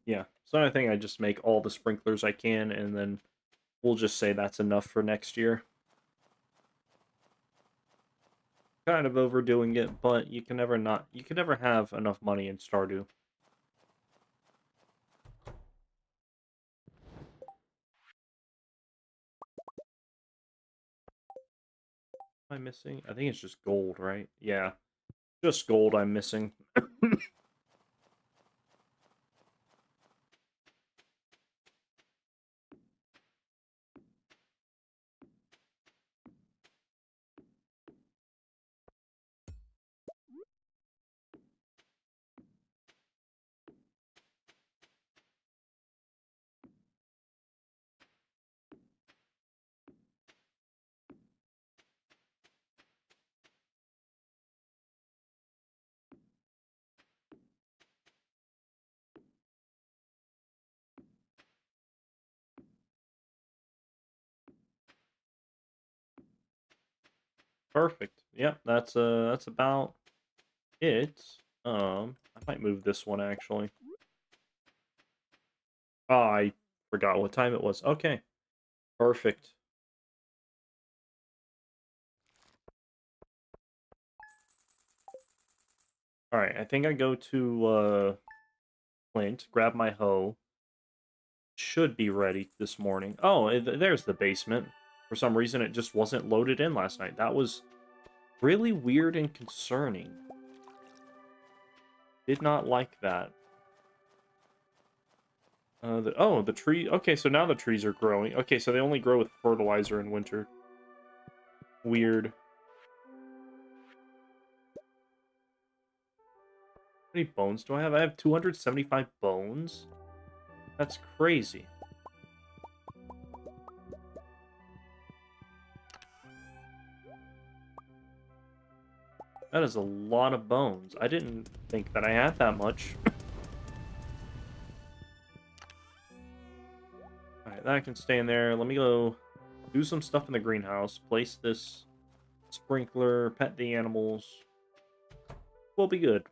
Yeah, so I think I just make all the sprinklers I can, and then we'll just say that's enough for next year. Kind of overdoing it, but you can never have enough money in Stardew. Am I missing? I think it's just gold, right? Yeah, just gold I'm missing. Perfect. Yep, that's about it. I might move this one actually. Oh, I forgot what time it was. Okay, perfect. All right, I think I go to Flint, grab my hoe. Should be ready this morning. Oh, there's the basement. For some reason, it just wasn't loaded in last night. That was really weird and concerning. Did not like that. The tree. Okay, so now the trees are growing. Okay, so they only grow with fertilizer in winter. Weird. How many bones do I have? I have 275 bones? That's crazy. That is a lot of bones. I didn't think that I had that much. Alright, that can stay in there. Let me go do some stuff in the greenhouse. Place this sprinkler, pet the animals. We'll be good.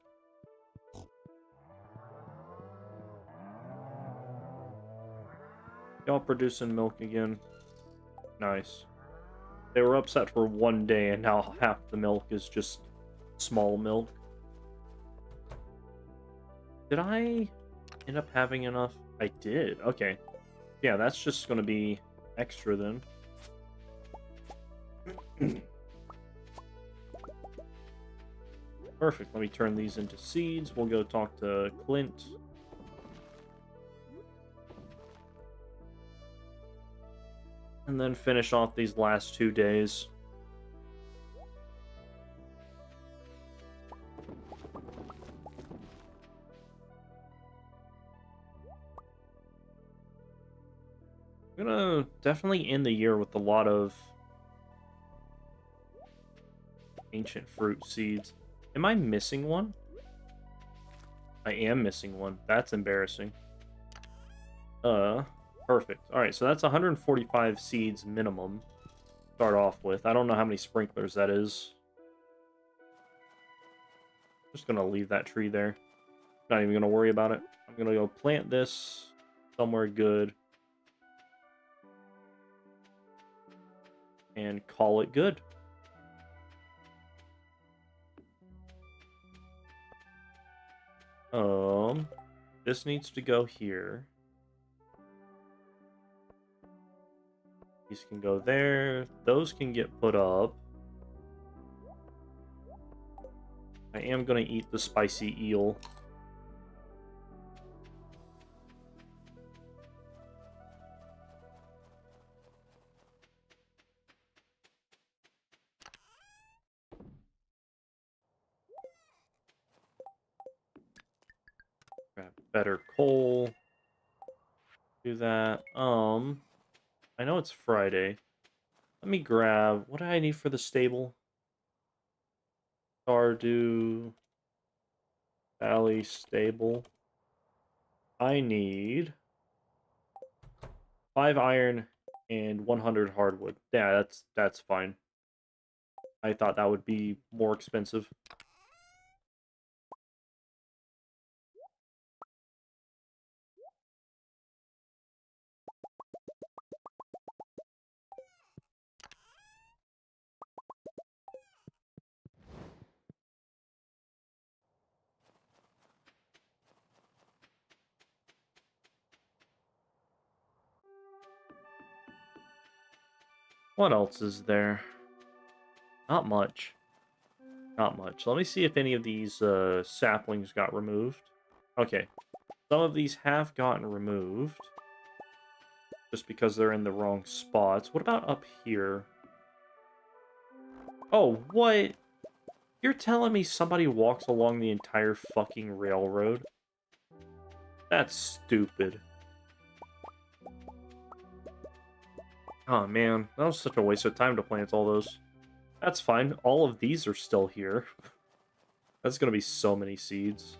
Y'all producing milk again. Nice. They were upset for one day, and now half the milk is just small milk. Did I end up having enough? I did. Okay. Yeah, that's just going to be extra then. Perfect. Let me turn these into seeds. We'll go talk to Clint. And then finish off these last 2 days. I'm gonna definitely end the year with a lot of ancient fruit seeds. Am I missing one? I am missing one. That's embarrassing. Perfect. Alright, so that's 145 seeds minimum. start off with. I don't know how many sprinklers that is. Just gonna leave that tree there. Not even gonna worry about it. I'm gonna go plant this somewhere good. And call it good. This needs to go here. These can go there. Those can get put up. I am going to eat the spicy eel. Grab better coal. Do that. I know it's Friday. Let me grab... What do I need for the stable? Stardew Valley Stable. I need 5 iron and 100 hardwood. Yeah, that's fine. I thought that would be more expensive. What else is there? Not much. Not much. Let me see if any of these saplings got removed. Okay. Some of these have gotten removed. Just because they're in the wrong spots. What about up here? Oh, what? You're telling me somebody walks along the entire fucking railroad? That's stupid. Oh, man. That was such a waste of time to plant all those. That's fine. All of these are still here. That's gonna be so many seeds.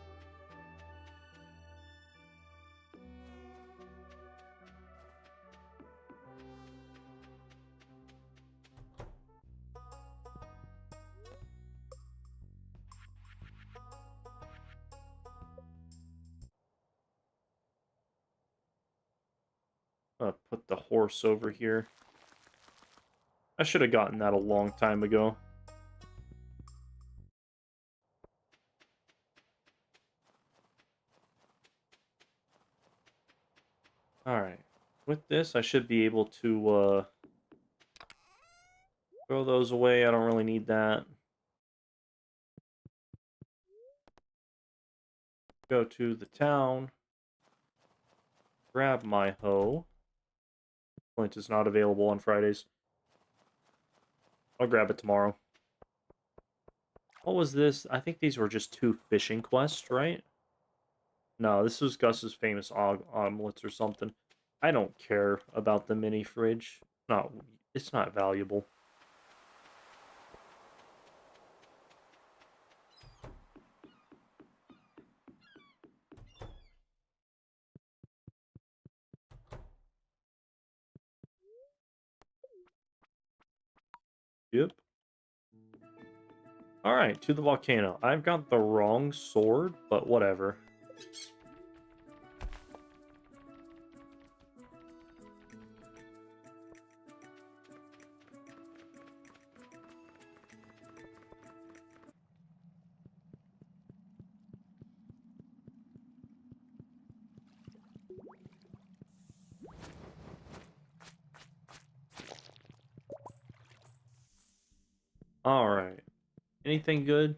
Put the horse over here. I should have gotten that a long time ago. Alright. With this, I should be able to throw those away. I don't really need that. Go to the town. Grab my hoe. Flint is not available on Fridays. I'll grab it tomorrow. What was this? I think these were just 2 fishing quests, right? No, this was Gus's famous omelets or something. I don't care about the mini fridge. No, it's not valuable. Yep. Alright, to the volcano. I've got the wrong sword, but whatever. Alright. Anything good?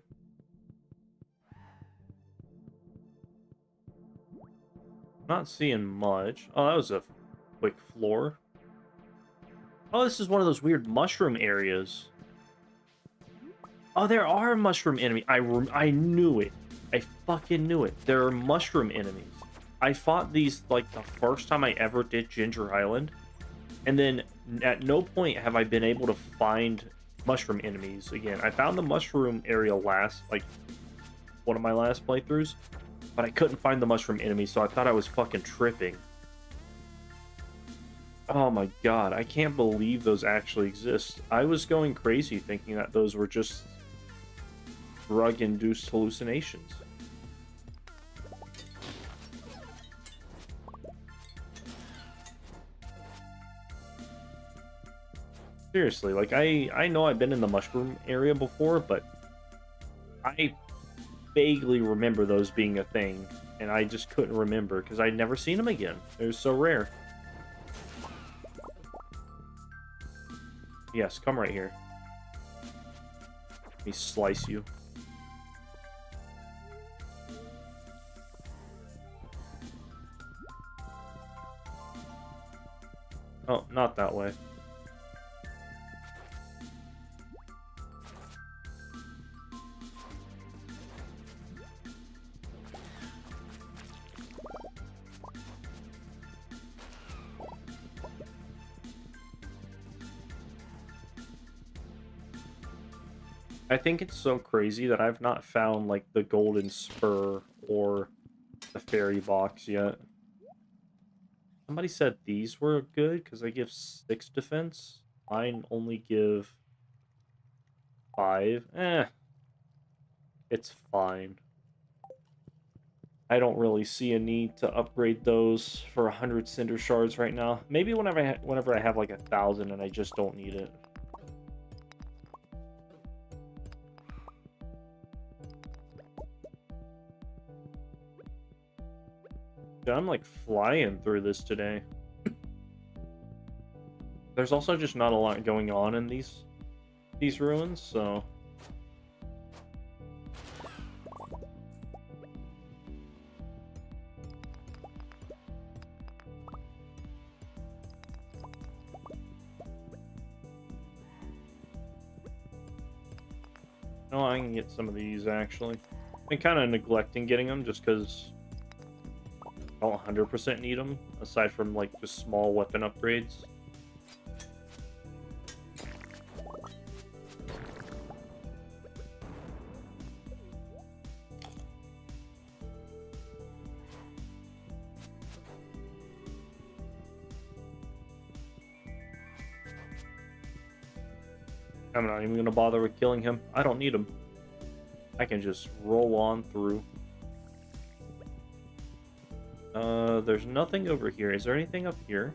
Not seeing much. Oh, that was a quick floor. Oh, this is one of those weird mushroom areas. Oh, there are mushroom enemies. I knew it. I fucking knew it. There are mushroom enemies. I fought these, like, the first time I ever did Ginger Island. And then, at no point have I been able to find mushroom enemies again. I found the mushroom area last, like, one of my last playthroughs. But I couldn't find the mushroom enemies, so I thought I was fucking tripping. Oh my god, I can't believe those actually exist. I was going crazy thinking that those were just drug-induced hallucinations. Seriously, like I know I've been in the mushroom area before, but I vaguely remember those being a thing, and I just couldn't remember because I'd never seen them again. They're so rare. Yes, come right here. Let me slice you. Oh, not that way. I think it's so crazy that I've not found, like, the golden spur or the fairy box yet. Somebody said these were good because they give 6 defense. Mine only give 5. It's fine. I don't really see a need to upgrade those for 100 cinder shards right now. Maybe whenever I have like 1,000 and I just don't need it. Dude, I'm like flying through this today. There's also just not a lot going on in these ruins, so no, I can get some of these actually. I'm kind of neglecting getting them just because I don't 100% need them, aside from like just small weapon upgrades. I'm not even going to bother with killing him. I don't need him. I can just roll on through. There's nothing over here. Is there anything up here?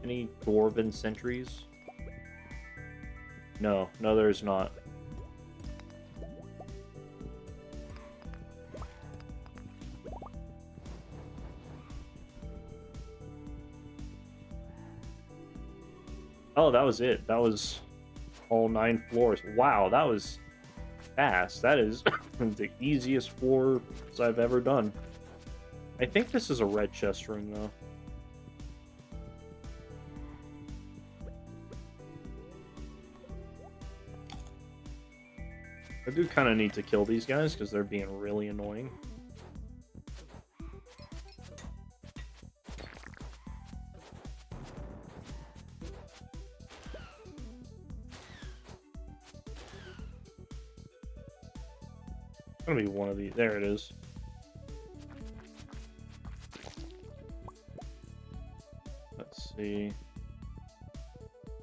Any dwarven sentries? No, there's not. Oh, that was it. That was all 9 floors. Wow, that was fast. That is the easiest floors I've ever done. I think this is a red chest room, though. I do kind of need to kill these guys because they're being really annoying. It's gonna be one of these. There it is. Let's see.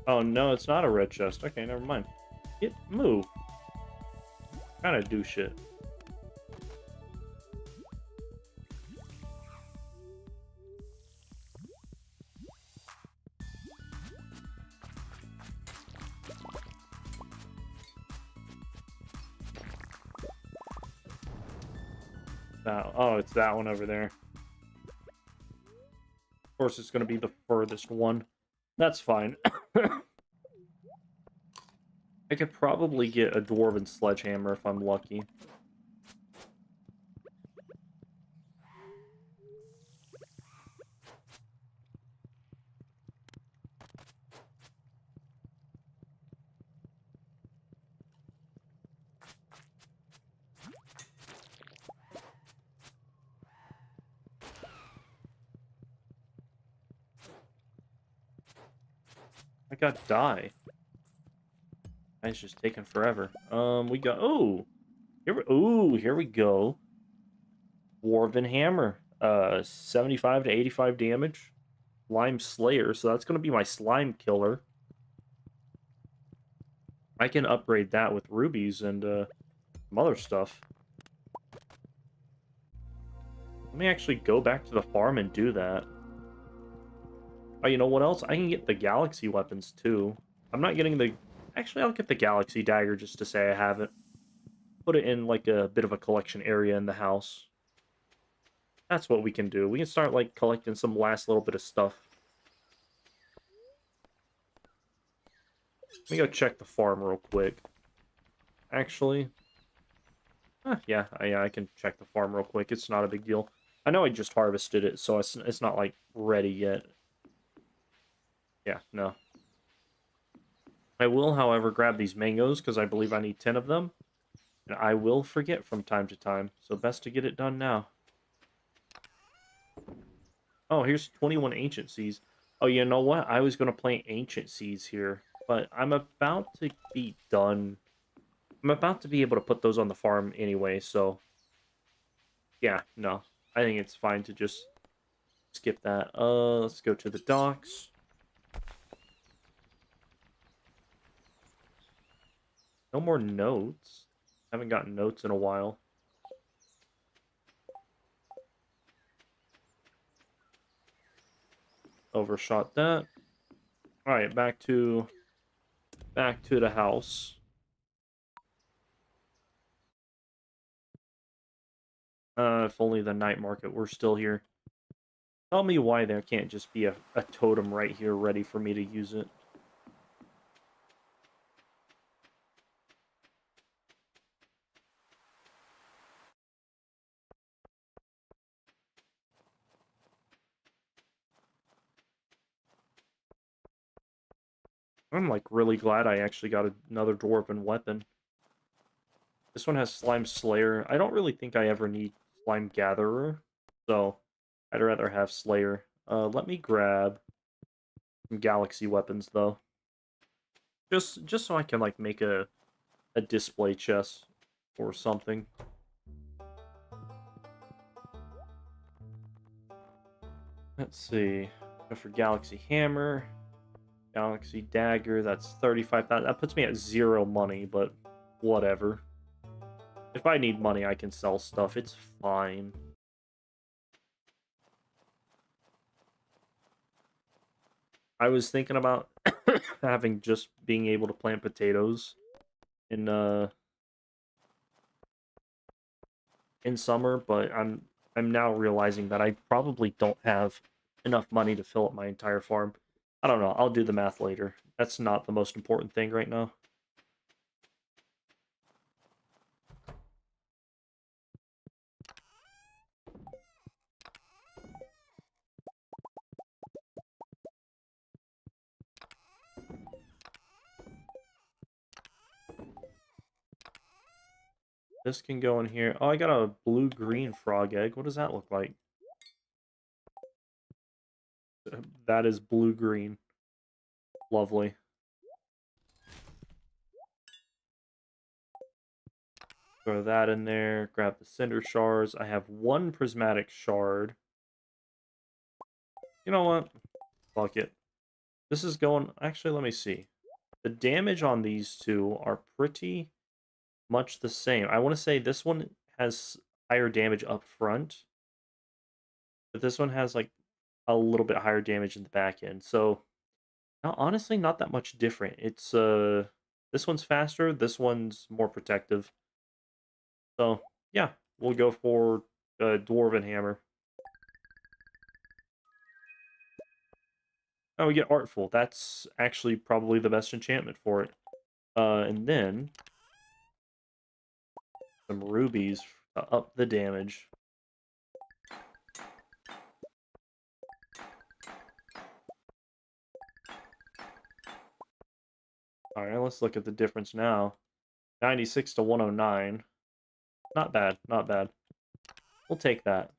Oh no, it's not a red chest. Okay, never mind. Move. Kind of do shit. Oh, it's that one over there. Of course, it's going to be the furthest one. That's fine. I could probably get a dwarven sledgehammer if I'm lucky. I got dye. It's just taking forever. We got here we go. Dwarven hammer. 75 to 85 damage. Slime Slayer, so that's going to be my slime killer. I can upgrade that with rubies and some other stuff. Let me actually go back to the farm and do that. Oh, you know what else? I can get the galaxy weapons too. I'm not getting the... Actually, I'll get the galaxy dagger just to say I have it. Put it in like a bit of a collection area in the house. That's what we can do. We can start like collecting some last little bit of stuff. Let me go check the farm real quick. Actually, yeah, I can check the farm real quick. It's not a big deal. I know I just harvested it, so it's not like ready yet. Yeah, no. I will, however, grab these mangoes because I believe I need 10 of them. And I will forget from time to time, so best to get it done now. Oh, here's 21 Ancient Seeds. Oh, you know what? I was going to plant Ancient Seeds here, but I'm about to be done. I'm about to be able to put those on the farm anyway, so... Yeah, no. I think it's fine to just skip that. Let's go to the docks. No more notes. Haven't gotten notes in a while. Overshot that. Alright, back to the house. If only the night market were still here. Tell me why there can't just be a totem right here ready for me to use it. I'm like really glad I actually got another dwarven weapon. This one has Slime Slayer. I don't really think I ever need Slime Gatherer, so I'd rather have Slayer. Let me grab some Galaxy weapons though, just so I can like make a display chest or something. Let's see. Go for Galaxy Hammer, Galaxy Dagger. That's 35,000. That puts me at 0 money, but whatever. If I need money, I can sell stuff. It's fine. I was thinking about having just being able to plant potatoes in summer, but I'm now realizing that I probably don't have enough money to fill up my entire farm. I don't know. I'll do the math later. That's not the most important thing right now. This can go in here. Oh, I got a blue-green frog egg. What does that look like? That is blue-green. Lovely. Throw that in there. Grab the cinder shards. I have 1 prismatic shard. You know what? Fuck it. This is going... Actually, let me see. The damage on these two are pretty much the same. I want to say this one has higher damage up front, but this one has like a little bit higher damage in the back end. So, honestly, not that much different. It's this one's faster, this one's more protective. So, yeah, we'll go for Dwarven Hammer. Oh, we get Artful. That's actually probably the best enchantment for it. And then some rubies to up the damage. Alright, let's look at the difference now. 96 to 109. Not bad, not bad. We'll take that.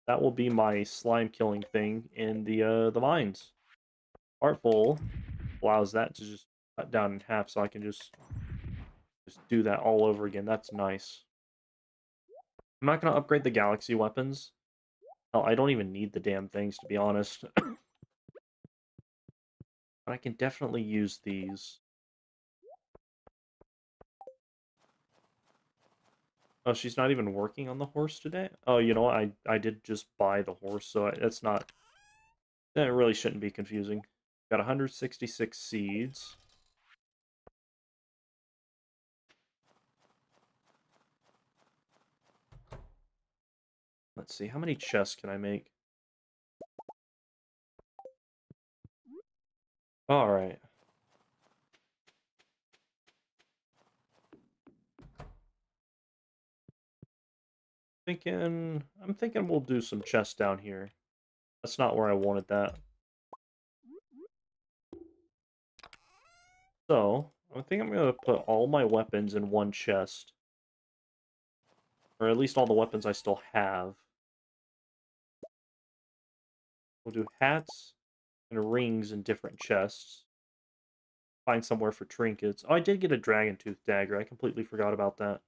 That will be my slime killing thing in the mines. Artful allows that to just cut down in half, so I can just do that all over again. That's nice. I'm not gonna upgrade the galaxy weapons. Oh, I don't even need the damn things, to be honest. But I can definitely use these. Oh, she's not even working on the horse today? Oh, you know what? I did just buy the horse, so it's not... That really shouldn't be confusing. Got 166 seeds. Let's see, how many chests can I make? Alright. I'm thinking we'll do some chests down here. That's not where I wanted that. So, I think I'm gonna put all my weapons in one chest. Or at least all the weapons I still have. We'll do hats and rings in different chests. Find somewhere for trinkets. Oh, I did get a dragon tooth dagger. I completely forgot about that.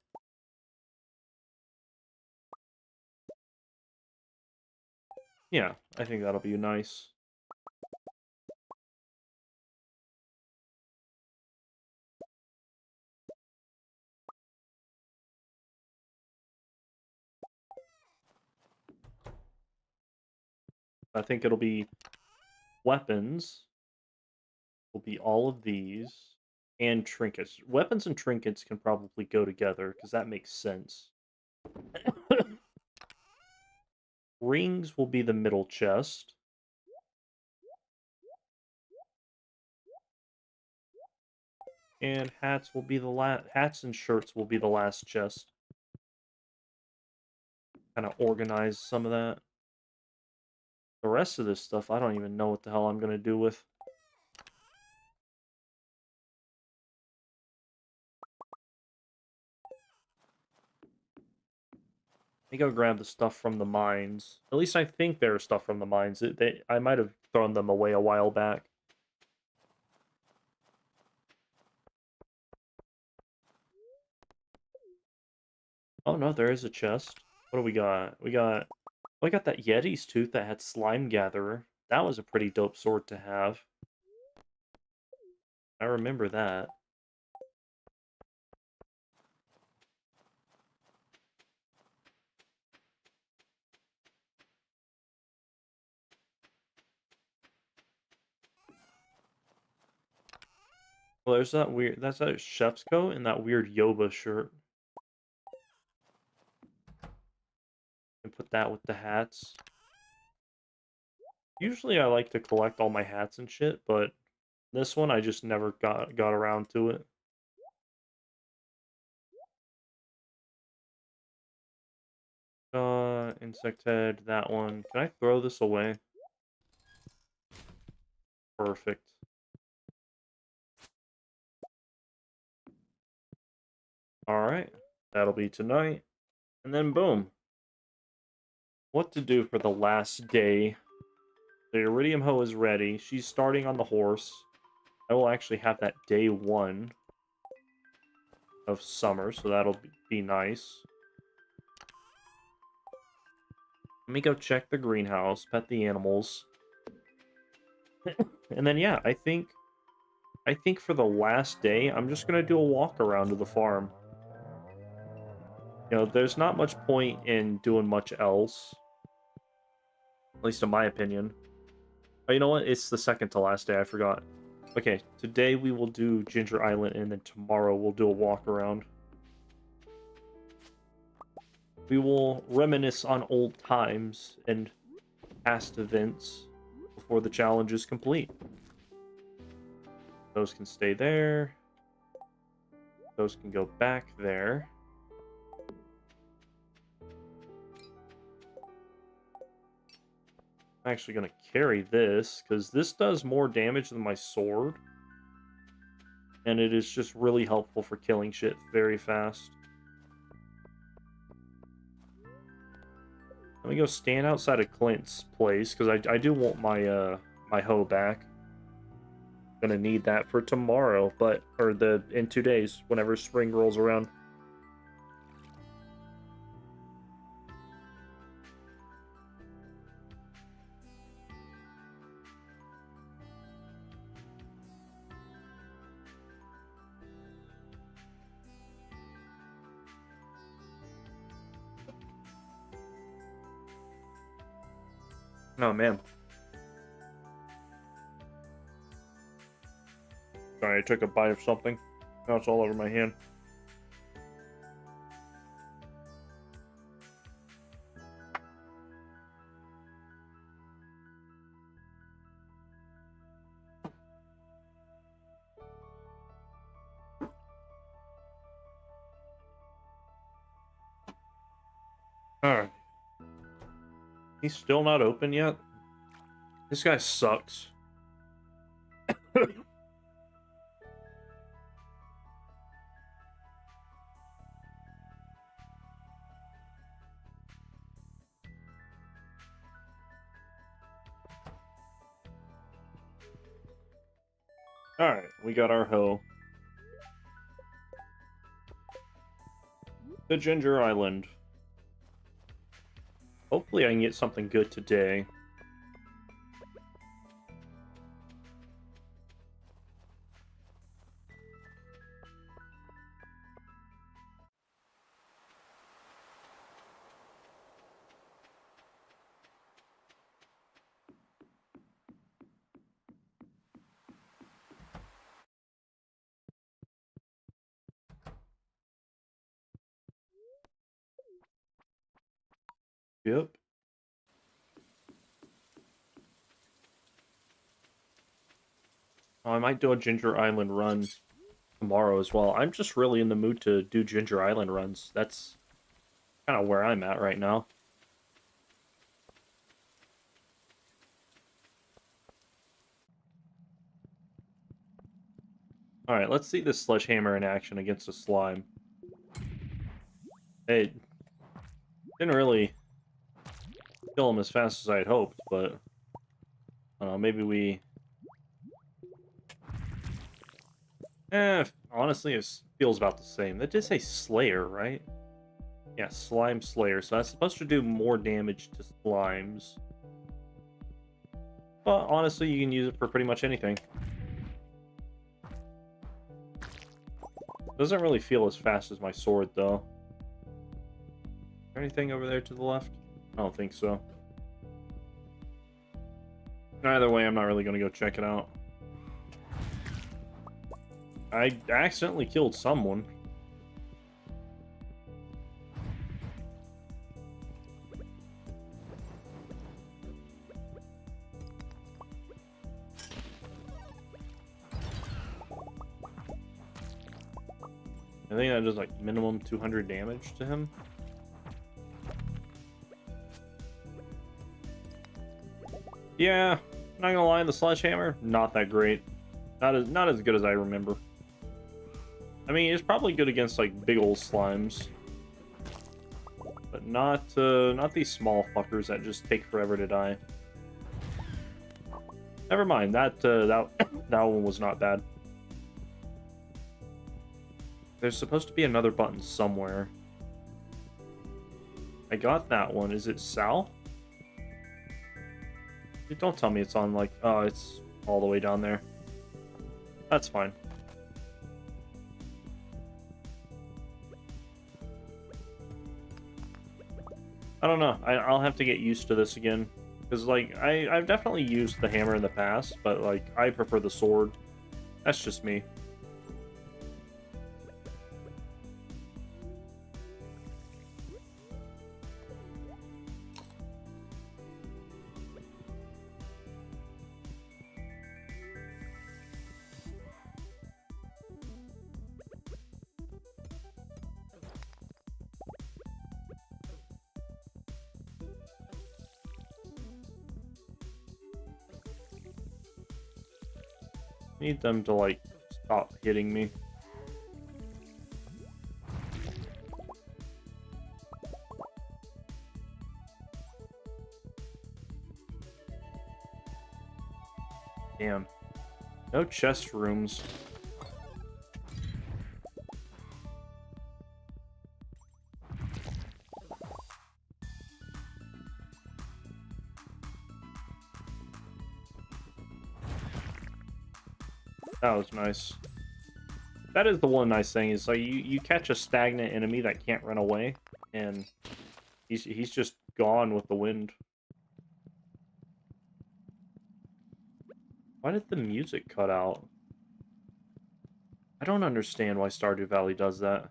Yeah, I think that'll be nice. I think it'll be weapons. Will be all of these. And trinkets. Weapons and trinkets can probably go together, because that makes sense. Rings will be the middle chest. And hats will be the last. Hats and shirts will be the last chest. Kind of organize some of that. The rest of this stuff, I don't even know what the hell I'm gonna do with. Let me go grab the stuff from the mines. At least I think there's stuff from the mines. I might have thrown them away a while back. Oh no, there is a chest. What do we got? We got that Yeti's tooth that had Slime Gatherer. That was a pretty dope sword to have. I remember that. Well, there's that weird... That's that chef's coat and that weird Yoba shirt. And put that with the hats. Usually I like to collect all my hats and shit, but this one I just never got around to it. Insect head, that one. Can I throw this away? Perfect. Alright. That'll be tonight. And then boom. What to do for the last day. The Iridium Hoe is ready. She's starting on the horse. I will actually have that day 1 of summer, so that'll be nice. Let me go check the greenhouse, pet the animals. And then yeah, I think for the last day, I'm just gonna do a walk around to the farm. You know, there's not much point in doing much else. At least in my opinion. Oh, you know what? It's the second to last day, I forgot. Okay, today we will do Ginger Island, and then tomorrow we'll do a walk around. We will reminisce on old times and past events before the challenge is complete. Those can stay there. Those can go back there. I'm actually going to carry this, because this does more damage than my sword. And it is just really helpful for killing shit very fast. Let me go stand outside of Clint's place, because I do want my my hoe back. Gonna need that for tomorrow, or in 2 days, whenever spring rolls around. Oh man. Sorry, I took a bite of something. Now it's all over my hand. Alright. He's still not open yet? This guy sucks. Alright, we got our hoe. The Ginger Island. Hopefully I can get something good today. Yep. Oh, I might do a Ginger Island run tomorrow as well. I'm just really in the mood to do Ginger Island runs. That's kind of where I'm at right now. Alright, let's see this sledgehammer in action against a slime. It didn't really kill him as fast as I'd hoped, but I don't know, maybe we... honestly, it feels about the same. That did say Slayer, right? Yeah, Slime Slayer, so that's supposed to do more damage to slimes. But honestly, you can use it for pretty much anything. Doesn't really feel as fast as my sword, though. Is there anything over there to the left? I don't think so. Either way, I'm not really going to go check it out. I accidentally killed someone. I think that does like minimum 200 damage to him. Yeah, not gonna lie, the sledgehammer, not that great. Not as good as I remember. I mean, it's probably good against like big old slimes, but not these small fuckers that just take forever to die. Never mind, that one was not bad. There's supposed to be another button somewhere. I got that one. Is it south? Don't tell me it's on like... Oh, it's all the way down there. That's fine. I don't know. I'll have to get used to this again. Because, like, I've definitely used the hammer in the past, but, like, I prefer the sword. That's just me. Need them to, like, stop hitting me. Damn. No chest rooms. That was nice. That is the one nice thing, is like you catch a stagnant enemy that can't run away, and he's just gone with the wind. Why did the music cut out? I don't understand why Stardew Valley does that.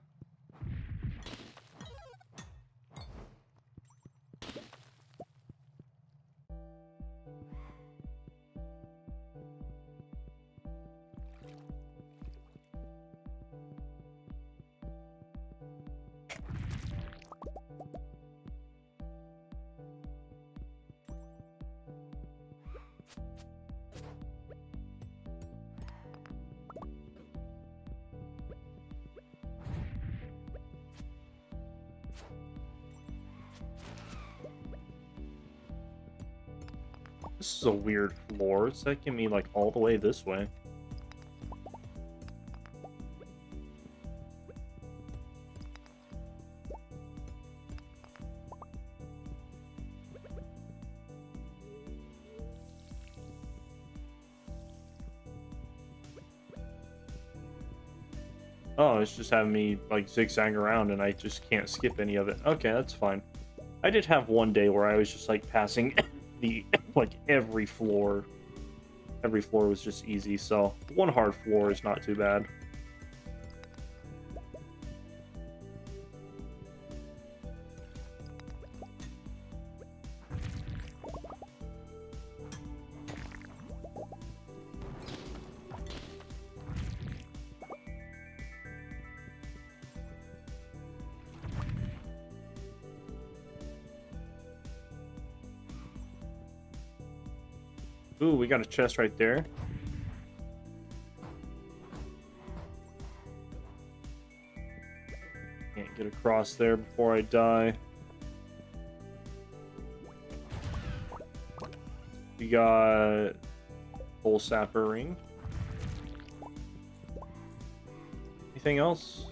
This is a weird floor. It's taking me, like, all the way this way. Oh, it's just having me, like, zigzag around, and I just can't skip any of it. Okay, that's fine. I did have one day where I was just, like, passing the, like, every floor. Every floor was just easy, so one hard floor is not too bad. Ooh, we got a chest right there. Can't get across there before I die. We got full sapper ring. Anything else?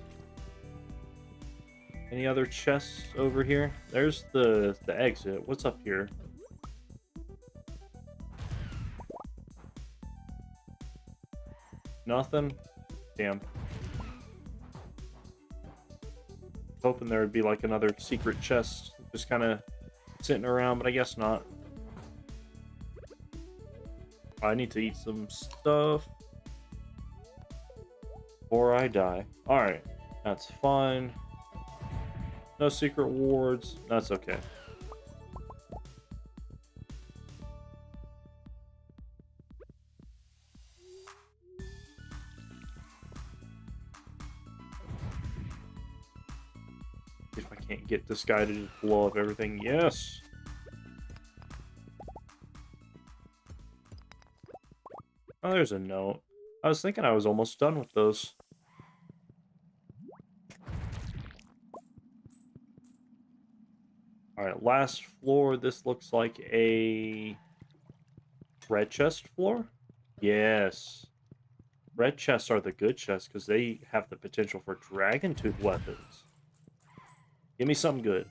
Any other chests over here? There's the exit. What's up here? Nothing? Damn. Hoping there would be like another secret chest just kind of sitting around, but I guess not. I need to eat some stuff before I die. Alright, that's fine. No secret wards. That's okay. If I can't get this guy to just blow up everything. Yes! Oh, there's a note. I was thinking I was almost done with those. Alright, last floor. This looks like a red chest floor? Yes. Red chests are the good chests because they have the potential for dragon tooth weapons. Give me something good.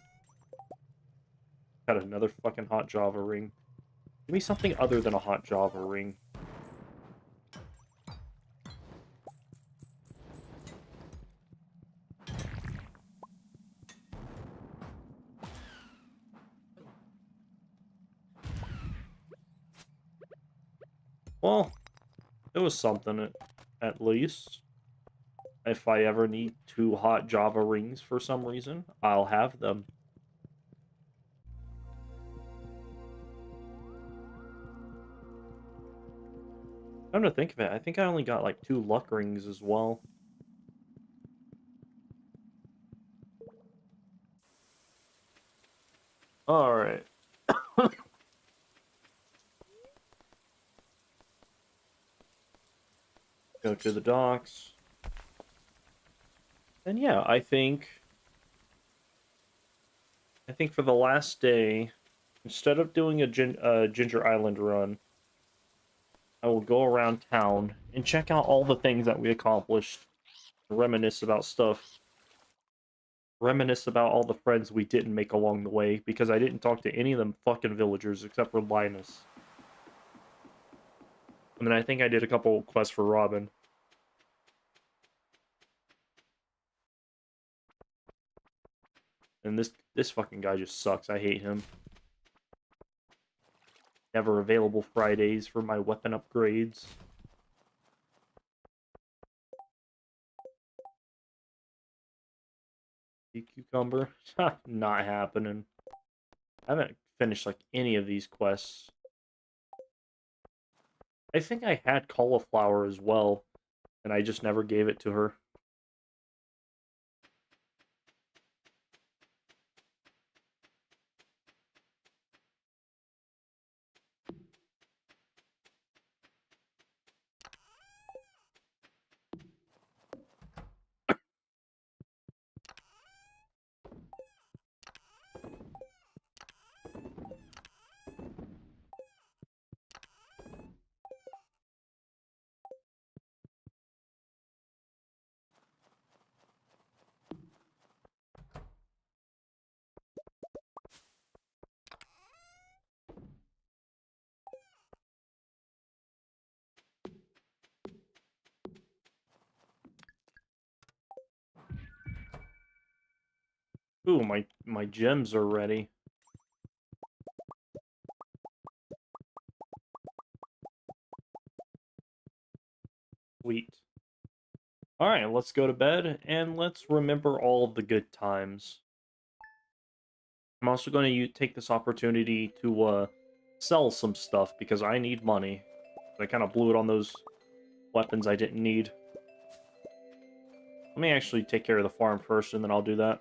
Got another fucking hot Java ring. Give me something other than a hot Java ring. Well, it was something at least. If I ever need 2 hot Java rings for some reason, I'll have them. Come to think of it, I think I only got like 2 luck rings as well. Alright. Go to the docks. And yeah, I think for the last day, instead of doing a Ginger Island run, I will go around town and check out all the things that we accomplished, reminisce about stuff, reminisce about all the friends we didn't make along the way, because I didn't talk to any of them fucking villagers except for Linus. And then I think I did a couple quests for Robin. And this fucking guy just sucks. I hate him. never available Fridays for my weapon upgrades. Sea cucumber? Not happening. I haven't finished like any of these quests. I think I had cauliflower as well, and I just never gave it to her. Ooh, my gems are ready. Sweet. Alright, let's go to bed, and let's remember all of the good times. I'm also going to take this opportunity to sell some stuff, because I need money. I kind of blew it on those weapons I didn't need. Let me actually take care of the farm first, and then I'll do that.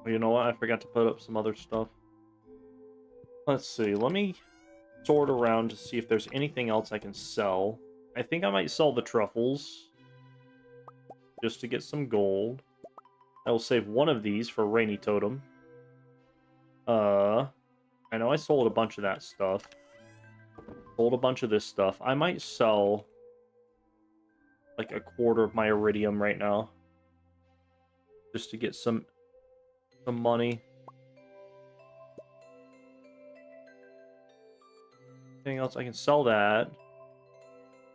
You know what? I forgot to put up some other stuff. Let's see. Let me sort around to see if there's anything else I can sell. I think I might sell the truffles, just to get some gold. I will save one of these for Rainy Totem. I know I sold a bunch of that stuff. Sold a bunch of this stuff. I might sell like a quarter of my iridium right now, just to get some money. Anything else? I can sell that.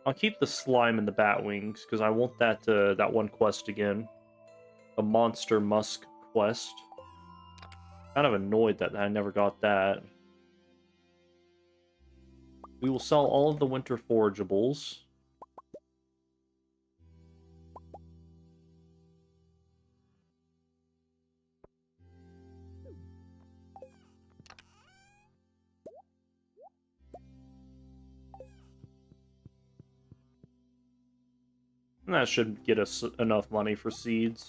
I'll keep the slime and the bat wings because I want that one quest again, the Monster Musk quest. Kind of annoyed that I never got that. We will sell all of the winter forageables. And that should get us enough money for seeds.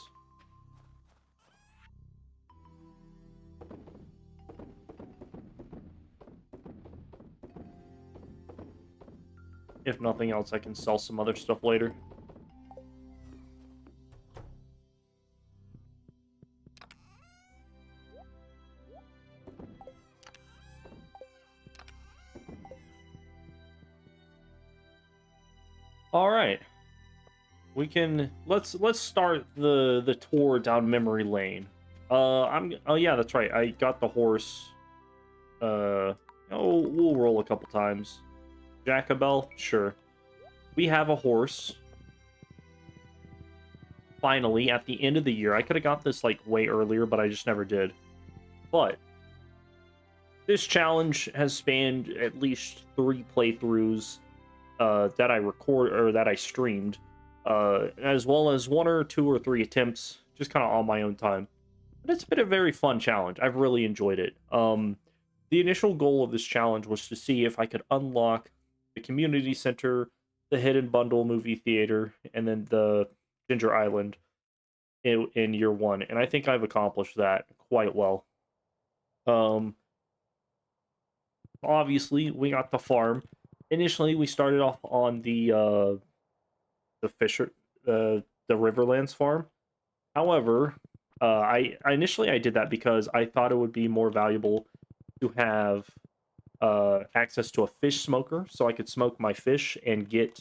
If nothing else, I can sell some other stuff later. All right. We can let's start the tour down memory lane. Oh yeah, that's right. I got the horse. We'll roll a couple times. Jacobel, sure. We have a horse. Finally, at the end of the year. I could have got this like way earlier, but I just never did. But this challenge has spanned at least 3 playthroughs that I streamed. As well as 1 or 2 or 3 attempts, just kind of on my own time. But it's been a very fun challenge. I've really enjoyed it. The initial goal of this challenge was to see if I could unlock the community center, the hidden bundle movie theater, and then the Ginger Island in year 1, and I think I've accomplished that quite well. Obviously, we got the farm. Initially, we started off on the Fisher, the Riverlands farm. However, I initially I did that because I thought it would be more valuable to have access to a fish smoker, so I could smoke my fish and get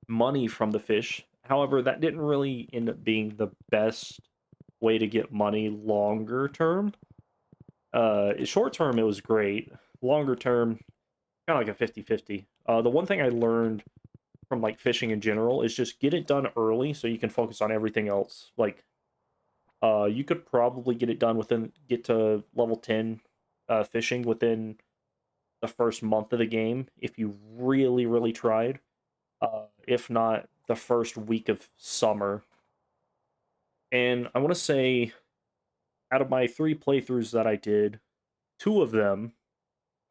money from the fish. However, that didn't really end up being the best way to get money longer term. Short term, it was great. Longer term, kind of like a 50-50. The one thing I learned from like fishing in general is just get it done early so you can focus on everything else. Like, you could probably get to level 10 fishing within the first month of the game if you really, really tried. If not, the first week of summer. And I want to say, out of my 3 playthroughs that I did, 2 of them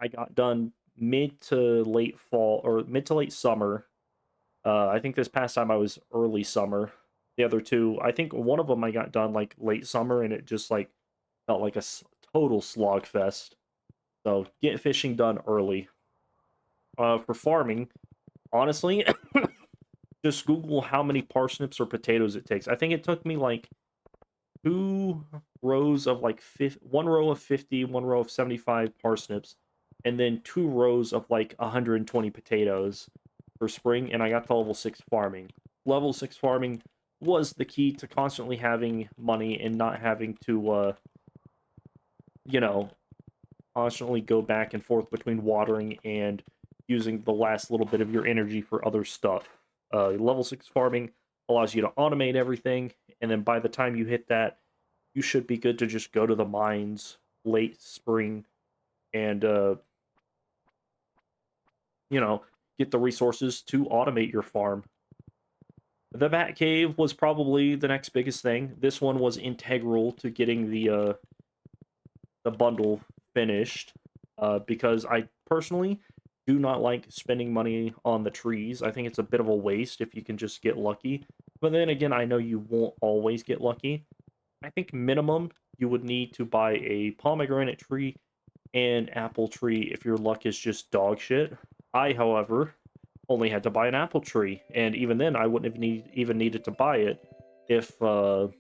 I got done mid to late fall or mid to late summer. I think this past time I was early summer. The other 2, I think one of them I got done like late summer, and it just like felt like a total slog fest. So get fishing done early. For farming, honestly, just Google how many parsnips or potatoes it takes. I think it took me like 2 rows of like 1 row of 50, 1 row of 75 parsnips, and then 2 rows of like 120 potatoes for spring, and I got to level 6 farming. Level 6 farming was the key to constantly having money and not having to, you know, constantly go back and forth between watering and using the last little bit of your energy for other stuff. Level 6 farming allows you to automate everything, and then by the time you hit that, you should be good to just go to the mines late spring and, get the resources to automate your farm. The Bat Cave was probably the next biggest thing. This one was integral to getting the bundle finished, because I personally do not like spending money on the trees. I think it's a bit of a waste if you can just get lucky. But then again, I know you won't always get lucky. I think minimum you would need to buy a pomegranate tree and apple tree if your luck is just dog shit. I, however, only had to buy an apple tree, and even then, I wouldn't have even needed to buy it if I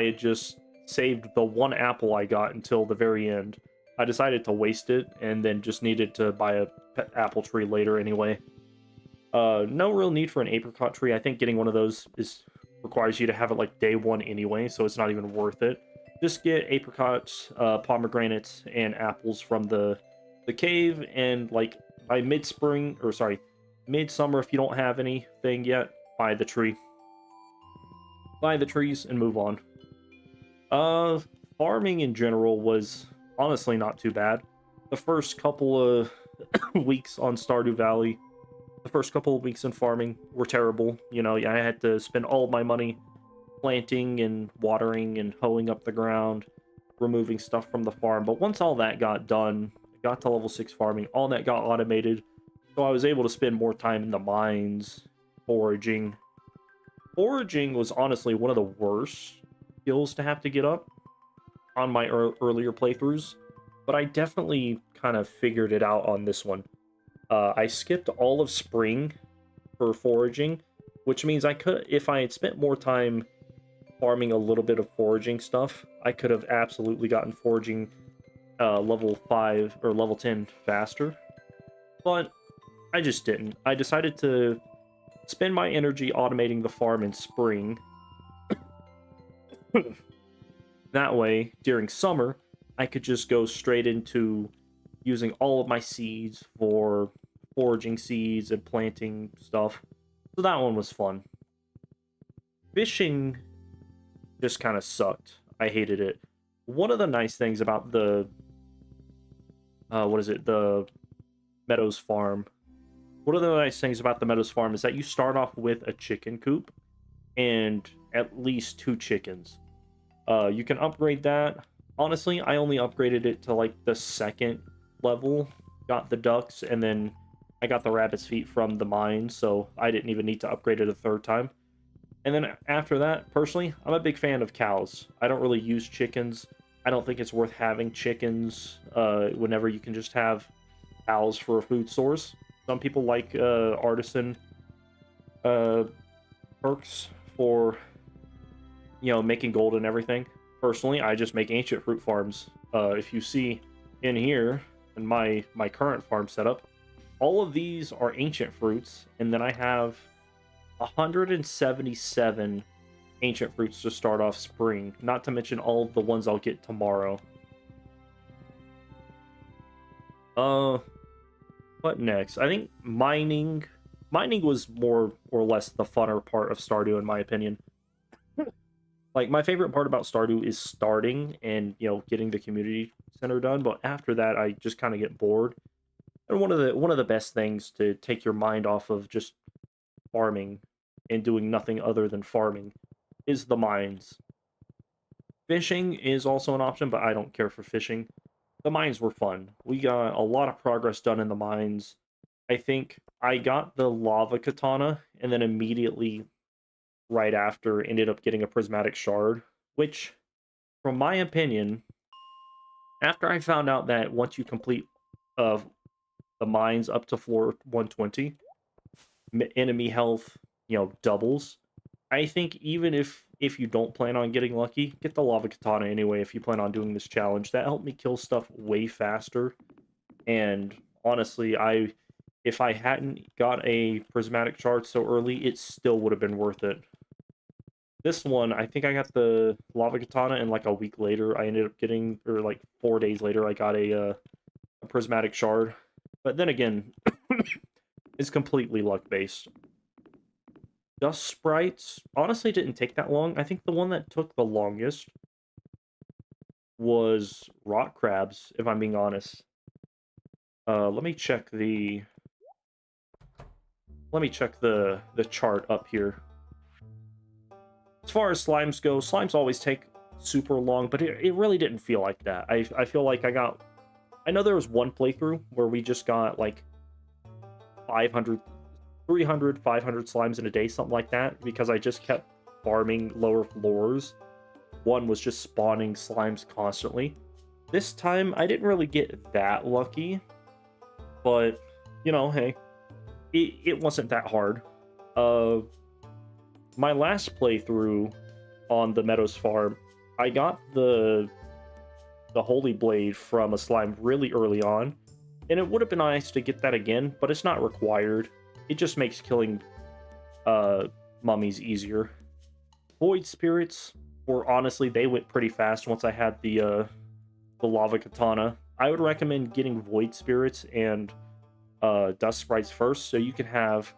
had just saved the 1 apple I got until the very end. I decided to waste it, and then just needed to buy a apple tree later anyway. No real need for an apricot tree. I think getting one of those requires you to have it like day 1 anyway, so it's not even worth it. Just get apricots, pomegranates, and apples from the cave, and like by midsummer if you don't have anything yet, buy the tree. Buy the trees and move on. Farming in general was honestly not too bad. The first couple of weeks on Stardew Valley, the first couple of weeks in farming were terrible. I had to spend all of my money planting and watering and hoeing up the ground, removing stuff from the farm. But once all that got done, got to level 6 farming, all that got automated, so I was able to spend more time in the mines, foraging. Foraging was honestly one of the worst skills to have to get up on my earlier playthroughs, but I definitely kind of figured it out on this one. I skipped all of spring for foraging, which means if I had spent more time farming a little bit of foraging stuff, I could have absolutely gotten foraging level 5 or level 10 faster. But I just didn't. I decided to spend my energy automating the farm in spring. That way, during summer, I could just go straight into using all of my seeds for foraging seeds and planting stuff. So that one was fun. Fishing just kind of sucked. I hated it. One of the nice things about the the Meadows farm. One of the nice things about the Meadows farm is that you start off with a chicken coop and at least 2 chickens. You can upgrade that. Honestly, I only upgraded it to like the 2nd level. Got the ducks, and then I got the rabbit's feet from the mine, so I didn't even need to upgrade it a 3rd time. And then after that, personally, I'm a big fan of cows. I don't really use chickens. I don't think it's worth having chickens whenever you can just have cows for a food source. Some people like artisan Uh, perks for, making gold and everything. Personally, I just make ancient fruit farms. If you see in here, in my current farm setup, all of these are ancient fruits, and then I have 177 ancient fruits to start off spring, not to mention all of the ones I'll get tomorrow. What next? I think mining was more or less the funner part of Stardew in my opinion. Like, my favorite part about Stardew is starting and, getting the community center done, but after that I just kind of get bored. And one of the best things to take your mind off of just farming and doing nothing other than farming is the mines. Fishing is also an option, but I don't care for fishing. The mines were fun. We got a lot of progress done in the mines. I think I got the lava katana and then immediately right after ended up getting a prismatic shard, which, from my opinion, after I found out that once you complete uh, the mines up to floor 120, enemy health, doubles. I think even if you don't plan on getting lucky, get the lava katana anyway if you plan on doing this challenge. That helped me kill stuff way faster. And honestly, if I hadn't got a prismatic shard so early, it still would have been worth it. This one, I think I got the lava katana, and like a week later, I ended up getting, or like 4 days later, I got a prismatic shard. But then again, it's completely luck based. Dust sprites honestly didn't take that long. I think the one that took the longest was rock crabs, if I'm being honest. Let me check the chart up here. As far as slimes go, slimes always take super long, but it really didn't feel like that. I feel like I know there was one playthrough where we just got like 500 slimes in a day, something like that, because I just kept farming lower floors. One was just spawning slimes constantly. This time, I didn't really get that lucky, but, hey, it wasn't that hard. My last playthrough on the Meadows farm, I got the Holy Blade from a slime really early on, and it would have been nice to get that again, but it's not required. It just makes killing mummies easier. Void spirits were honestly, they went pretty fast once I had the lava katana. I would recommend getting void spirits and dust sprites first, so you can have,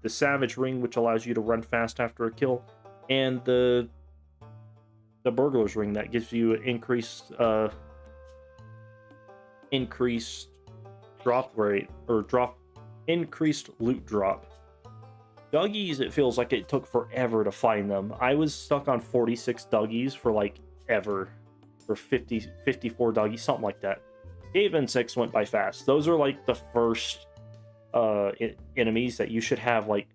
the savage ring, which allows you to run fast after a kill, and the burglar's ring that gives you increased drop rate, or increased loot drop. Duggies, it feels like it took forever to find them. I was stuck on 46 Duggies for like ever, or 54 Duggies, something like that. Cave insects went by fast. Those are like the first enemies that you should have like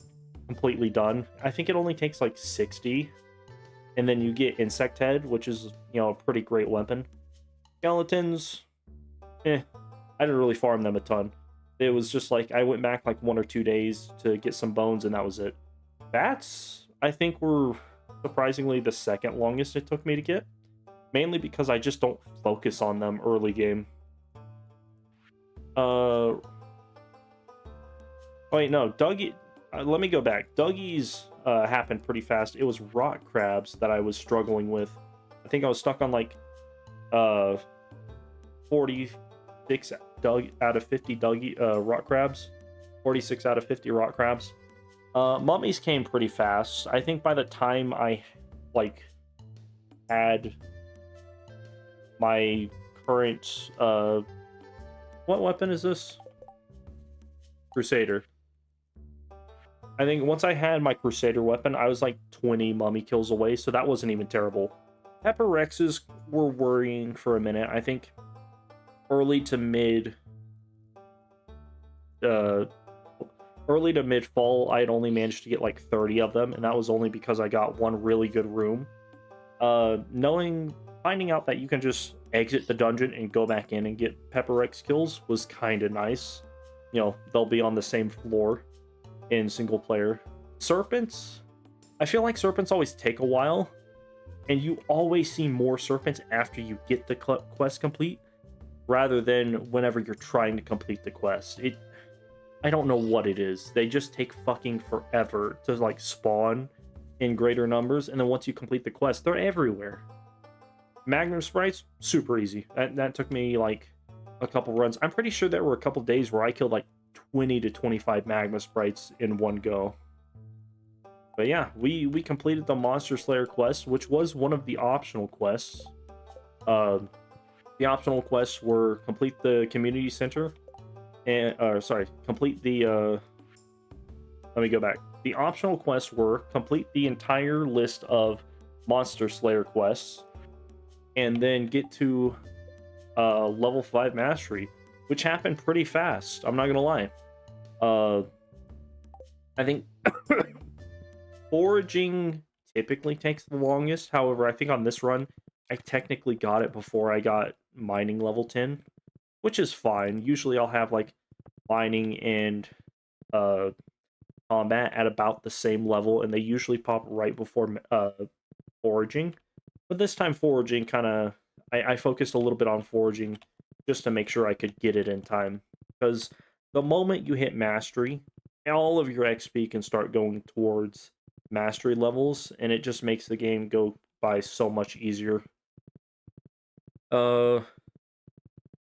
completely done. I think it only takes like 60, and then you get insect head, which is, a pretty great weapon. Skeletons, I didn't really farm them a ton. It was just like I went back like 1 or 2 days to get some bones, and that was it. Bats, I think, were surprisingly the second longest it took me to get, mainly because I just don't focus on them early game. Wait, no, Dougie. Let me go back. Dougie's happened pretty fast. It was rock crabs that I was struggling with. I think I was stuck on like 46 out of 50 rock crabs. 46 out of 50 rock crabs. Mummies came pretty fast. I think by the time I like had my current what weapon is this? Crusader. I think once I had my Crusader weapon, I was like 20 mummy kills away, so that wasn't even terrible. Pepper Rexes were worrying for a minute. I think early to mid fall, I had only managed to get like 30 of them, and that was only because I got one really good room. Finding out that you can just exit the dungeon and go back in and get Pepper Rex kills was kind of nice. They'll be on the same floor. in single player. Serpents, I feel like serpents always take a while, and you always see more serpents after you get the quest complete, rather than whenever you're trying to complete the quest. I don't know what it is. They just take fucking forever to like spawn in greater numbers, and then once you complete the quest, they're everywhere. Magnum sprites, super easy. That took me like a couple runs. I'm pretty sure there were a couple days where I killed like 20 to 25 magma sprites in one go. But yeah, we completed the Monster Slayer quest, which was one of the optional quests. The optional quests were complete the community center, and complete the. Let me go back. The optional quests were complete the entire list of Monster Slayer quests, and then get to level 5 mastery, which happened pretty fast. I'm not gonna lie. I think foraging typically takes the longest. However, I think on this run, I technically got it before I got mining level 10, which is fine. Usually I'll have like mining and combat at about the same level, and they usually pop right before foraging. But this time foraging kind of, I focused a little bit on foraging just to make sure I could get it in time. Because the moment you hit mastery, all of your XP can start going towards mastery levels, and it just makes the game go by so much easier. Kind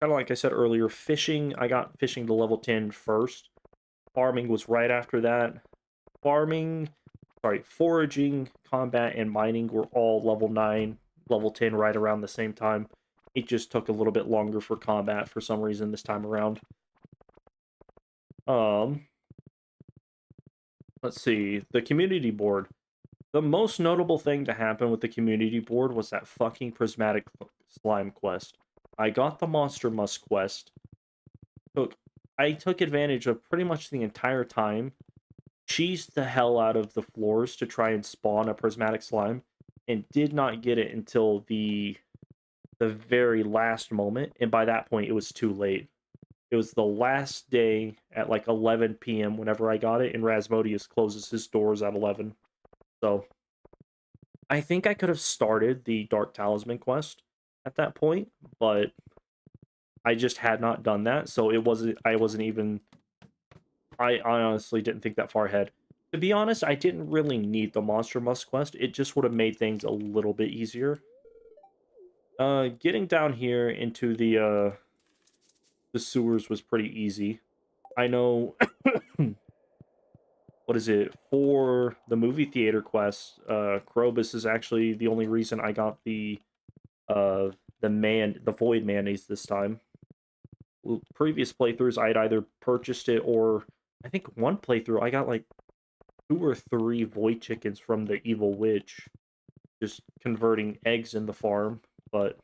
of like I said earlier, fishing, I got fishing to level 10 first. Farming was right after that. Foraging, combat, and mining were all level 9, level 10 right around the same time. It just took a little bit longer for combat for some reason this time around. Let's see, the community board. The most notable thing to happen with the community board was that fucking prismatic slime quest. I got the Monster Musk quest. I took advantage of pretty much the entire time, cheesed the hell out of the floors to try and spawn a prismatic slime, and did not get it until the very last moment, and by that point it was too late. It was the last day at like 11 p.m. whenever I got it, and Rasmodius closes his doors at 11. So I think I could have started the Dark Talisman quest at that point, but I just had not done that, so I honestly didn't think that far ahead. To be honest, I didn't really need the Monster Musk quest. It just would have made things a little bit easier. Getting down here into the sewers was pretty easy. I know what is it, for the movie theater quest, Krobus is actually the only reason I got the void mayonnaise this time. Previous playthroughs I'd either purchased it, or I think one playthrough I got like 2 or 3 void chickens from the evil witch, just converting eggs in the farm, but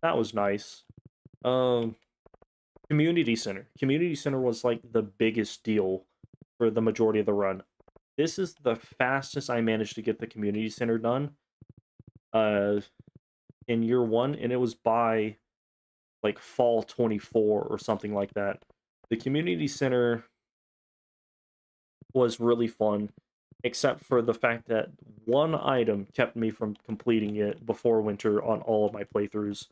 that was nice. Community center. Community center was like the biggest deal for the majority of the run. This is the fastest I managed to get the community center done in year 1, and it was by like fall 24 or something like that. The community center was really fun, except for the fact that one item kept me from completing it before winter on all of my playthroughs,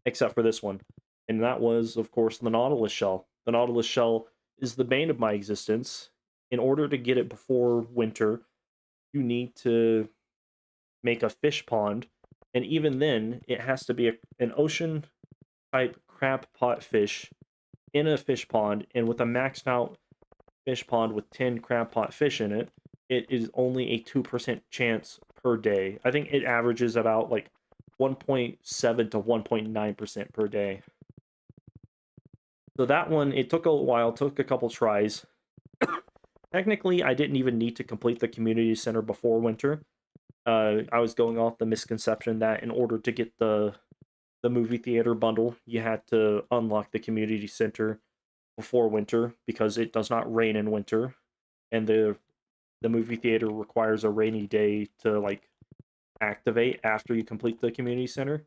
except for this one. And that was, of course, the Nautilus shell. The Nautilus shell is the bane of my existence. In order to get it before winter, you need to make a fish pond, and even then, it has to be an ocean type crab pot fish in a fish pond, and with a maxed out fish pond with 10 crab pot fish in it, it is only a 2% chance per day. I think it averages about like 1.7 to 1.9% per day. So that one, it took a while, took a couple tries. Technically, I didn't even need to complete the community center before winter. I was going off the misconception that in order to get the movie theater bundle, you had to unlock the community center before winter, because it does not rain in winter, and the movie theater requires a rainy day to like activate after you complete the community center.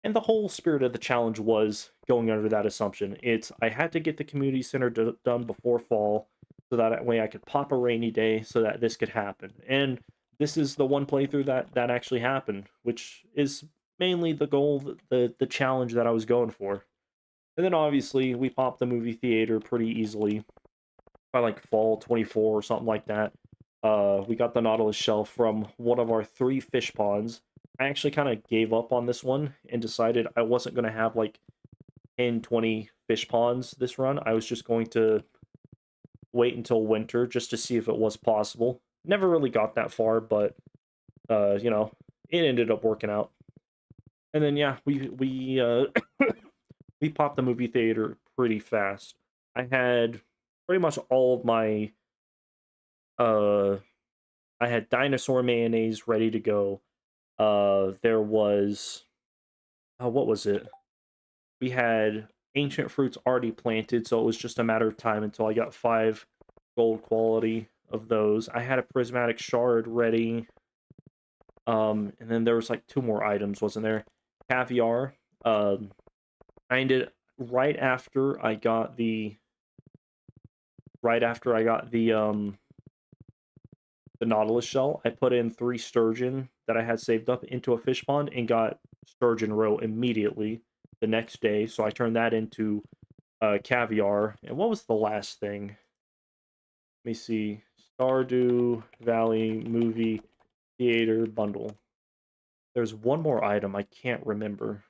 And the whole spirit of the challenge was going under that assumption. I had to get the community center done before fall, so that way I could pop a rainy day so that this could happen. And this is the one playthrough that actually happened, which is mainly the goal, the challenge that I was going for. And then obviously we popped the movie theater pretty easily by like fall 24 or something like that. We got the Nautilus shell from one of our 3 fish ponds. I actually kind of gave up on this one and decided I wasn't going to have like 10, 20 fish ponds this run. I was just going to wait until winter just to see if it was possible. Never really got that far, but you know, it ended up working out. And then yeah, we we popped the movie theater pretty fast. I had pretty much all of my uh I had dinosaur mayonnaise ready to go. There was what was it? We had ancient fruits already planted, so it was just a matter of time until I got 5 gold quality of those. I had a prismatic shard ready. And then there was like 2 more items, wasn't there? Caviar. I ended right after I got the the Nautilus shell. I put in 3 sturgeon that I had saved up into a fish pond and got sturgeon roe immediately the next day. So I turned that into caviar. And what was the last thing? Let me see. Stardew Valley movie theater bundle. There's one more item I can't remember.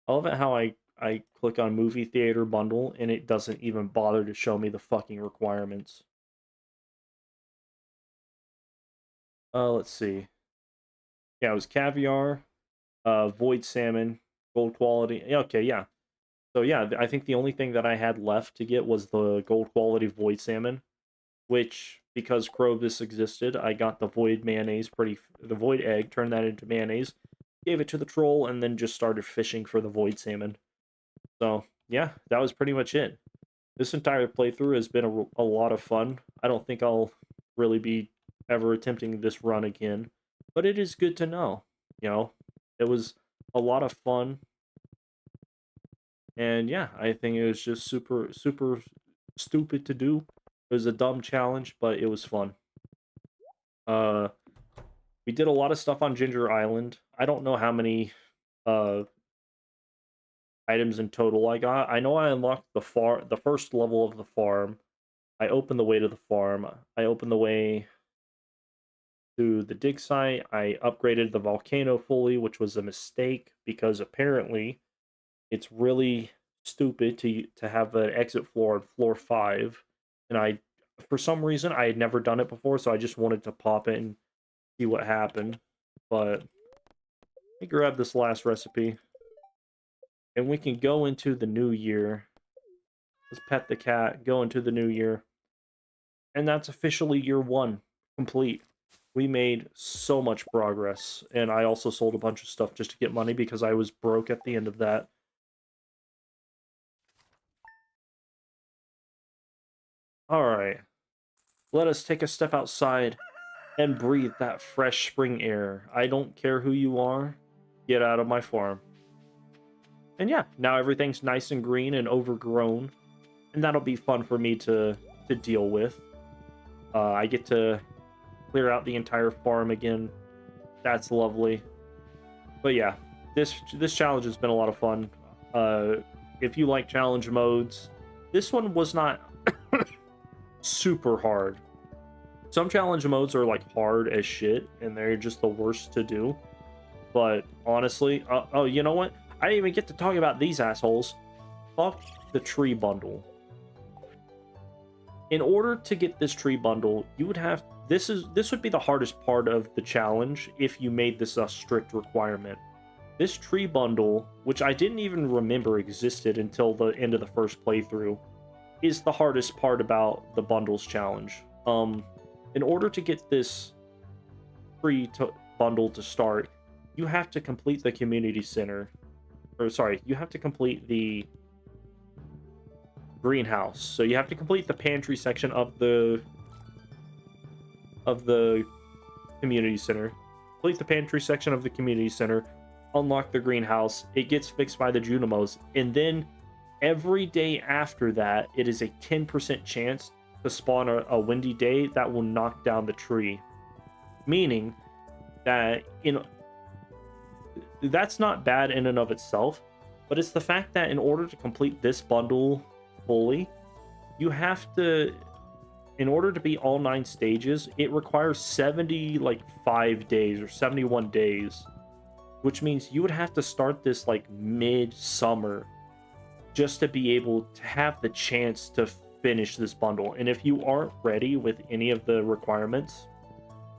I love it how I click on movie theater bundle and it doesn't even bother to show me the fucking requirements. Let's see. Yeah, it was caviar, void salmon, gold quality. Yeah, okay, yeah. So yeah, I think the only thing that I had left to get was the gold quality void salmon, which because Krobus existed, I got the void mayonnaise the void egg, turned that into mayonnaise, gave it to the troll, and then just started fishing for the void salmon. So yeah, that was pretty much it. This entire playthrough has been a lot of fun. I don't think I'll really be ever attempting this run again, but it is good to know. You know, it was a lot of fun, and yeah, I think it was just super stupid to do. It was a dumb challenge, but it was fun. Uh, we did a lot of stuff on Ginger Island. I don't know how many uh items in total I got. I know I unlocked the first level of the farm. I opened the way to the farm. I opened the way to the dig site. I upgraded the volcano fully, which was a mistake because apparently it's really stupid to have an exit floor on floor 5. And I, for some reason, I had never done it before, so I just wanted to pop it and see what happened. But let me grab this last recipe, and we can go into the new year. Let's pet the cat, go into the new year. And that's officially year 1 complete. We made so much progress, and I also sold a bunch of stuff just to get money because I was broke at the end of that. Alright, let us take a step outside and breathe that fresh spring air. I don't care who you are, get out of my farm. And yeah, now everything's nice and green and overgrown, and that'll be fun for me to deal with. I get to clear out the entire farm again. That's lovely. But yeah, this challenge has been a lot of fun. If you like challenge modes, this one was not super hard. Some challenge modes are like hard as shit, and they're just the worst to do. But honestly, oh, you know what? I didn't even get to talk about these assholes. Fuck the tree bundle. In order to get this tree bundle, you would have this would be the hardest part of the challenge if you made this a strict requirement. This tree bundle, which I didn't even remember existed until the end of the first playthrough, is the hardest part about the bundles challenge. In order to get this bundle to start, you have to complete the community center. Or sorry, you have to complete the greenhouse. So you have to complete the pantry section of the community center. Complete the pantry section of the community center. Unlock the greenhouse. It gets fixed by the Junimos, and then every day after that, it is a 10% chance to spawn a windy day that will knock down the tree. Meaning that, that's not bad in and of itself, but it's the fact that in order to complete this bundle fully, you have to, in order to beat all 9 stages, it requires 5 days or 71 days, which means you would have to start this like mid-summer just to be able to have the chance to finish this bundle. And if you aren't ready with any of the requirements,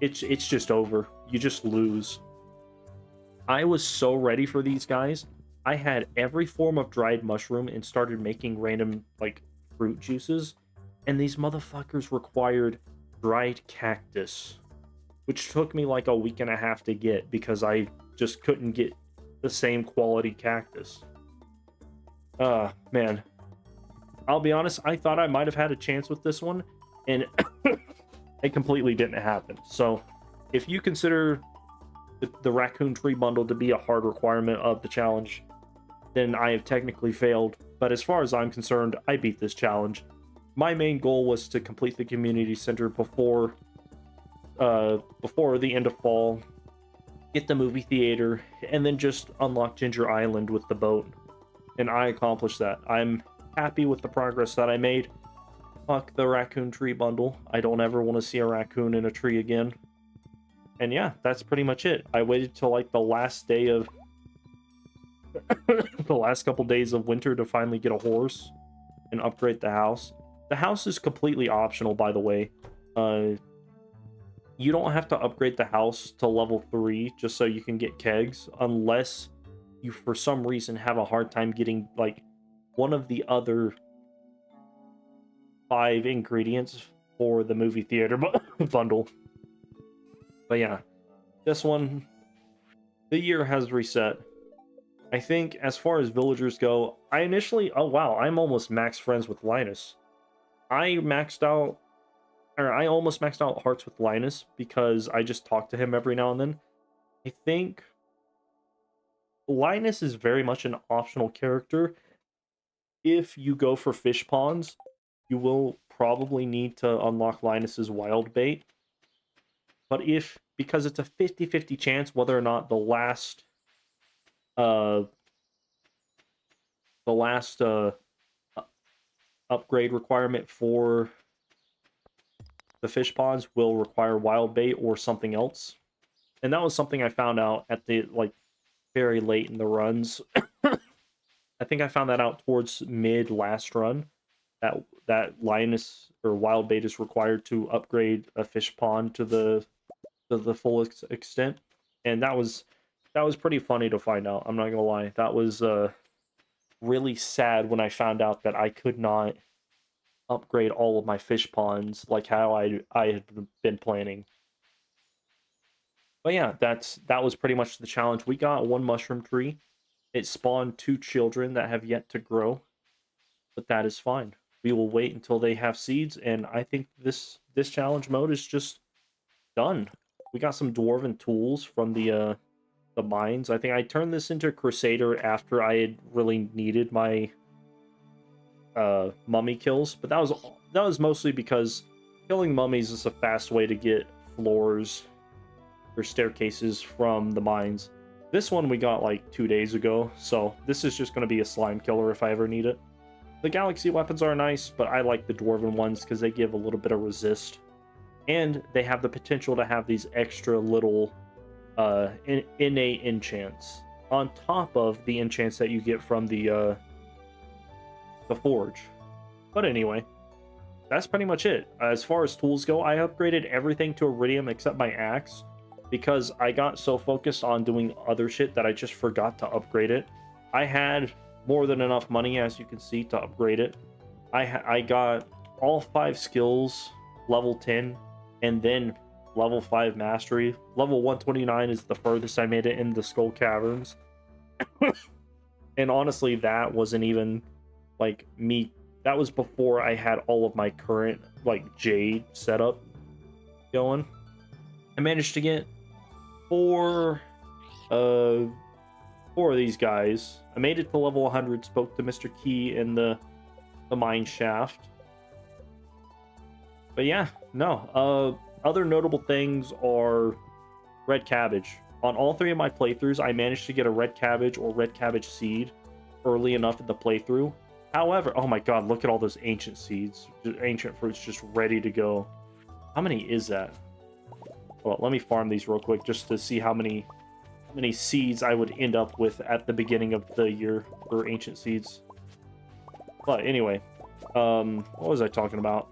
it's just over. You just lose. I was so ready for these guys. I had every form of dried mushroom and started making random like fruit juices, and these motherfuckers required dried cactus, which took me like a week and a half to get because I just couldn't get the same quality cactus. Man, I'll be honest, I thought I might have had a chance with this one, and it completely didn't happen. So if you consider the Racoon Tree bundle to be a hard requirement of the challenge, then I have technically failed. But as far as I'm concerned, I beat this challenge. My main goal was to complete the community center before the end of fall, get the movie theater, and then just unlock Ginger Island with the boat. And I accomplished that. I'm happy with the progress that I made. Fuck the Racoon Tree bundle. I don't ever want to see a raccoon in a tree again. And yeah, that's pretty much it. I waited till like the last day of the last couple days of winter to finally get a horse and upgrade the house. The house is completely optional, by the way. You don't have to upgrade the house to level 3 just so you can get kegs, unless you for some reason have a hard time getting like one of the other 5 ingredients for the movie theater bundle. But yeah, this one, the year has reset. I think as far as villagers go, I initially, oh wow, I'm almost max friends with Linus. I almost maxed out hearts with Linus because I just talk to him every now and then. I think Linus is very much an optional character. If you go for fish ponds, you will probably need to unlock Linus's wild bait. But because it's a 50-50 chance whether or not the last upgrade requirement for the fish ponds will require wild bait or something else. And that was something I found out at the very late in the runs. I think I found that out towards mid last run, that Linus or wild bait is required to upgrade a fish pond to the full extent. And that was pretty funny to find out. I'm not gonna lie. That was really sad when I found out that I could not upgrade all of my fish ponds like how I had been planning. But yeah, that was pretty much the challenge. We got 1 mushroom tree. It spawned 2 children that have yet to grow, but that is fine. We will wait until they have seeds, and I think this challenge mode is just done. We got some dwarven tools from the mines. I think I turned this into Crusader after I had really needed my mummy kills, but that was mostly because killing mummies is a fast way to get floors or staircases from the mines. This one we got like 2 days ago, so this is just going to be a slime killer if I ever need it. The galaxy weapons are nice, but I like the dwarven ones because they give a little bit of resist, and they have the potential to have these extra little innate enchants on top of the enchants that you get from the forge. But anyway, that's pretty much it. As far as tools go, I upgraded everything to iridium except my axe because I got so focused on doing other shit that I just forgot to upgrade it. I had more than enough money, as you can see, to upgrade it. I got all 5 skills level 10 and then level 5 mastery. Level 129 is the furthest I made it in the Skull Caverns. And honestly, that wasn't even like me. That was before I had all of my current like jade setup going. I managed to get 4 4 of these guys. I made it to level 100, spoke to Mr. Key in the mine shaft. But yeah, no. Other notable things are red cabbage. On all 3 of my playthroughs, I managed to get a red cabbage or red cabbage seed early enough in the playthrough. However, oh my god, look at all those ancient seeds, ancient fruits just ready to go. How many is that? Well, let me farm these real quick just to see how many seeds I would end up with at the beginning of the year for ancient seeds. But anyway, what was I talking about?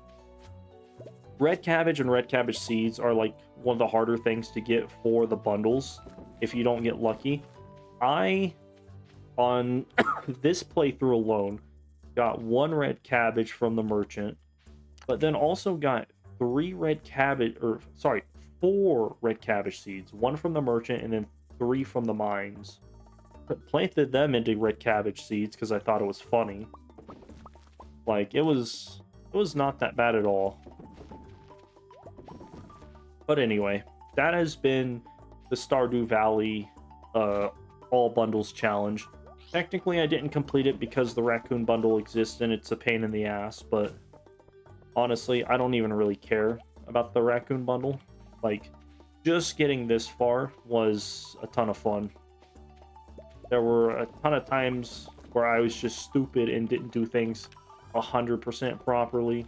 Red cabbage and red cabbage seeds are like one of the harder things to get for the bundles if you don't get lucky. I, on this playthrough alone, got 1 red cabbage from the merchant, but then also got 4 red cabbage seeds, 1 from the merchant and then 3 from the mines. Planted them into red cabbage seeds because I thought it was funny. Like, it was not that bad at all. But anyway, that has been the Stardew Valley all bundles challenge. Technically, I didn't complete it because the Raccoon bundle exists and it's a pain in the ass, but honestly, I don't even really care about the Raccoon bundle. Like, just getting this far was a ton of fun. There were a ton of times where I was just stupid and didn't do things 100% properly.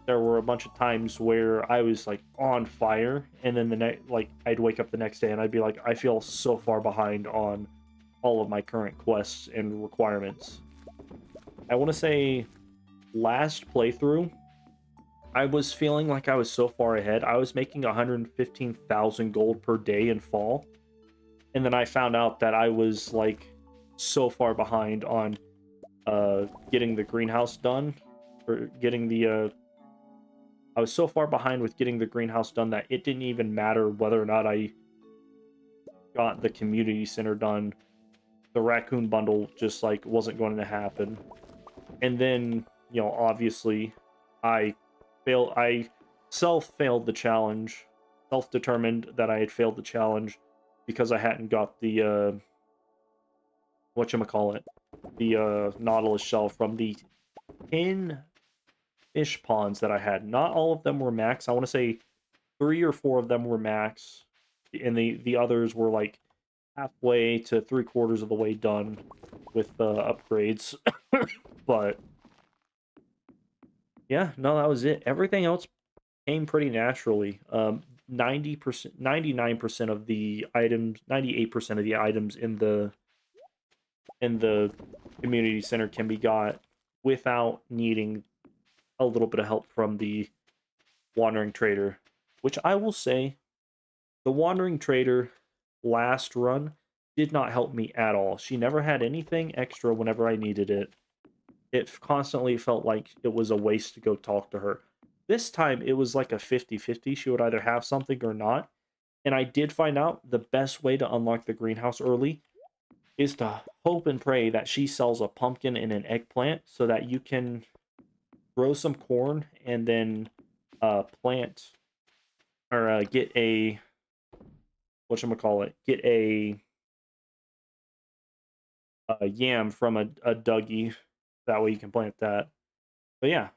There were a bunch of times where I was like on fire, and then I'd wake up the next day and I'd be like, I feel so far behind on all of my current quests and requirements. I want to say last playthrough, I was feeling like I was so far ahead. I was making 115,000 gold per day in fall. And then I found out that I was like so far behind on getting the greenhouse done, or getting the I was so far behind with getting the greenhouse done that it didn't even matter whether or not I got the community center done. The Raccoon bundle just like wasn't going to happen. And then, you know, obviously I failed the challenge, self-determined that I had failed the challenge because I hadn't got the whatchamacallit, the Nautilus shell from the 10 fish ponds that I had. Not all of them were max. I want to say 3 or 4 of them were max, and the others were like halfway to 3/4 of the way done with the upgrades. But yeah, no, that was it. Everything else came pretty naturally. 90%, 99% of the items, 98% of the items in the community center can be got without needing a little bit of help from the wandering trader, which I will say, the wandering trader last run did not help me at all. She never had anything extra whenever I needed it. It constantly felt like it was a waste to go talk to her. This time it was like a 50-50. She would either have something or not. And I did find out the best way to unlock the greenhouse early is to hope and pray that she sells a pumpkin and an eggplant so that you can grow some corn and then plant or get a get a yam from a Dougie. That way you can plant that. But yeah,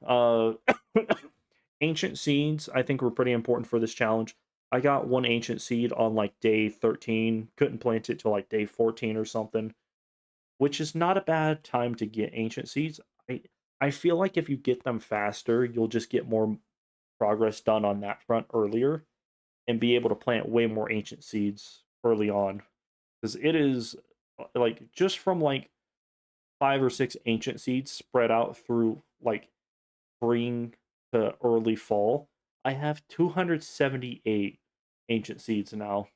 ancient seeds I think were pretty important for this challenge. I got 1 ancient seed on like day 13, couldn't plant it till like day 14 or something, which is not a bad time to get ancient seeds. I feel like if you get them faster, you'll just get more progress done on that front earlier and be able to plant way more ancient seeds early on. Because it is like just from like 5 or 6 ancient seeds spread out through like spring to early fall, I have 278 ancient seeds now.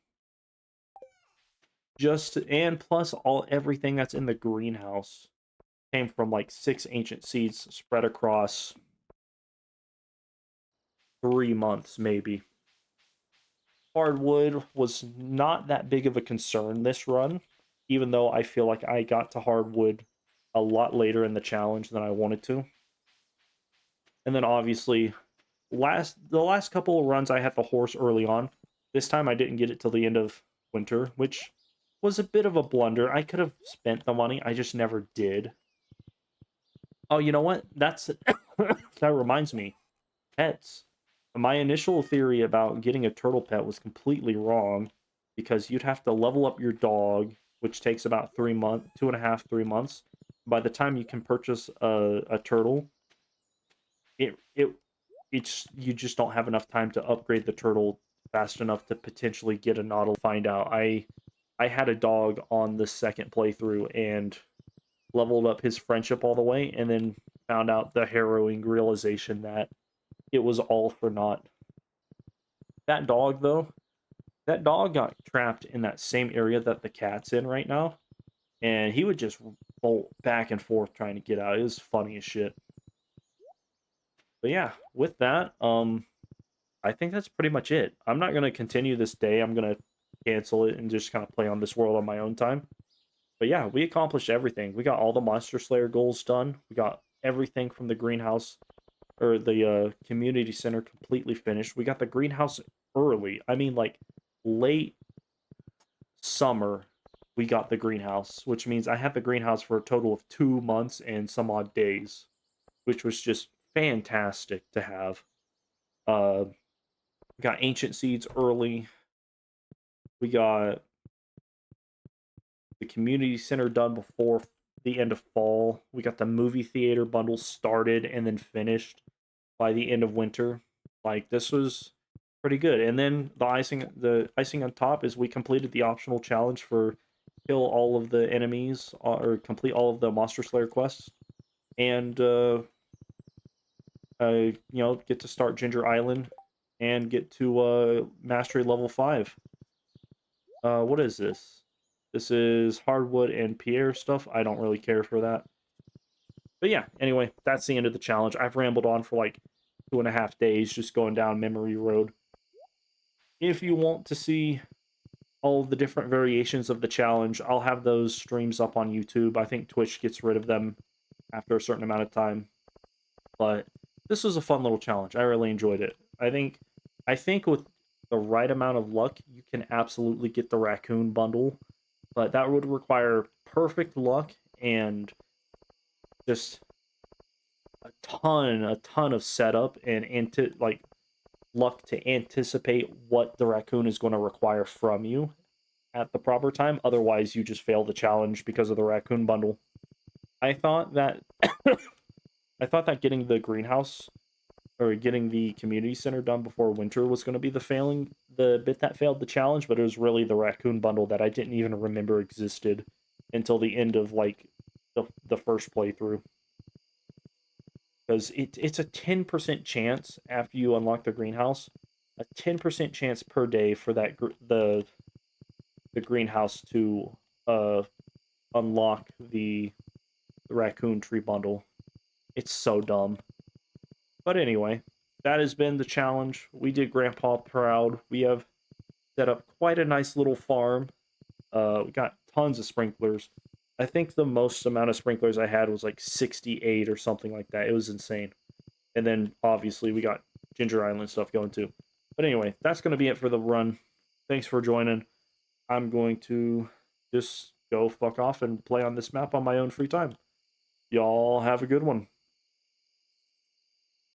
Just and plus everything that's in the greenhouse came from like 6 ancient seeds spread across 3 months maybe. Hardwood was not that big of a concern this run, even though I feel like I got to hardwood a lot later in the challenge than I wanted to. And then obviously, the last couple of runs I had the horse early on. This time I didn't get it till the end of winter, which was a bit of a blunder. I could have spent the money. I just never did. Oh, you know what? That's that reminds me. Pets. My initial theory about getting a turtle pet was completely wrong because you'd have to level up your dog, which takes about 3 months, 2.5, 3 months. By the time you can purchase a turtle, it it it's you just don't have enough time to upgrade the turtle fast enough to potentially get a Nautil. Find out. I had a dog on the second playthrough and leveled up his friendship all the way, and then found out the harrowing realization that it was all for naught. That dog, though, that dog got trapped in that same area that the cat's in right now, and he would just bolt back and forth trying to get out. It was funny as shit. But yeah, with that, I think that's pretty much it. I'm not gonna continue this day. I'm gonna cancel it and just kind of play on this world on my own time. But yeah, we accomplished everything. We got all the Monster Slayer goals done. We got everything from the greenhouse or the community center completely finished. We got the greenhouse early. I mean, like late summer, we got the greenhouse, which means I had the greenhouse for a total of 2 months and some odd days, which was just fantastic to have. Uh, got ancient seeds early. We got the community center done before the end of fall. We got the movie theater bundle started and then finished by the end of winter. Like this was pretty good. And then the icing on top is we completed the optional challenge for kill all of the enemies or complete all of the Monster Slayer quests, and get to start Ginger Island and get to mastery level 5. What is this? This is hardwood and Pierre stuff. I don't really care for that. But yeah, anyway, that's the end of the challenge. I've rambled on for like 2.5 days just going down memory road. If you want to see all of the different variations of the challenge, I'll have those streams up on YouTube. I think Twitch gets rid of them after a certain amount of time. But this was a fun little challenge. I really enjoyed it. I think with the right amount of luck, you can absolutely get the raccoon bundle, but that would require perfect luck and just a ton of setup and luck to anticipate what the raccoon is going to require from you at the proper time. Otherwise, you just fail the challenge because of the raccoon bundle. I thought that I thought that getting the greenhouse or getting the community center done before winter was going to be the bit that failed the challenge, but it was really the raccoon bundle that I didn't even remember existed until the end of like the first playthrough. Because it's a 10% chance after you unlock the greenhouse, a 10% chance per day for the greenhouse to unlock the Raccoon Tree bundle. It's so dumb. But anyway, that has been the challenge. We did Grandpa proud. We have set up quite a nice little farm. We got tons of sprinklers. I think the most amount of sprinklers I had was like 68 or something like that. It was insane. And then obviously we got Ginger Island stuff going too. But anyway, that's going to be it for the run. Thanks for joining. I'm going to just go fuck off and play on this map on my own free time. Y'all have a good one.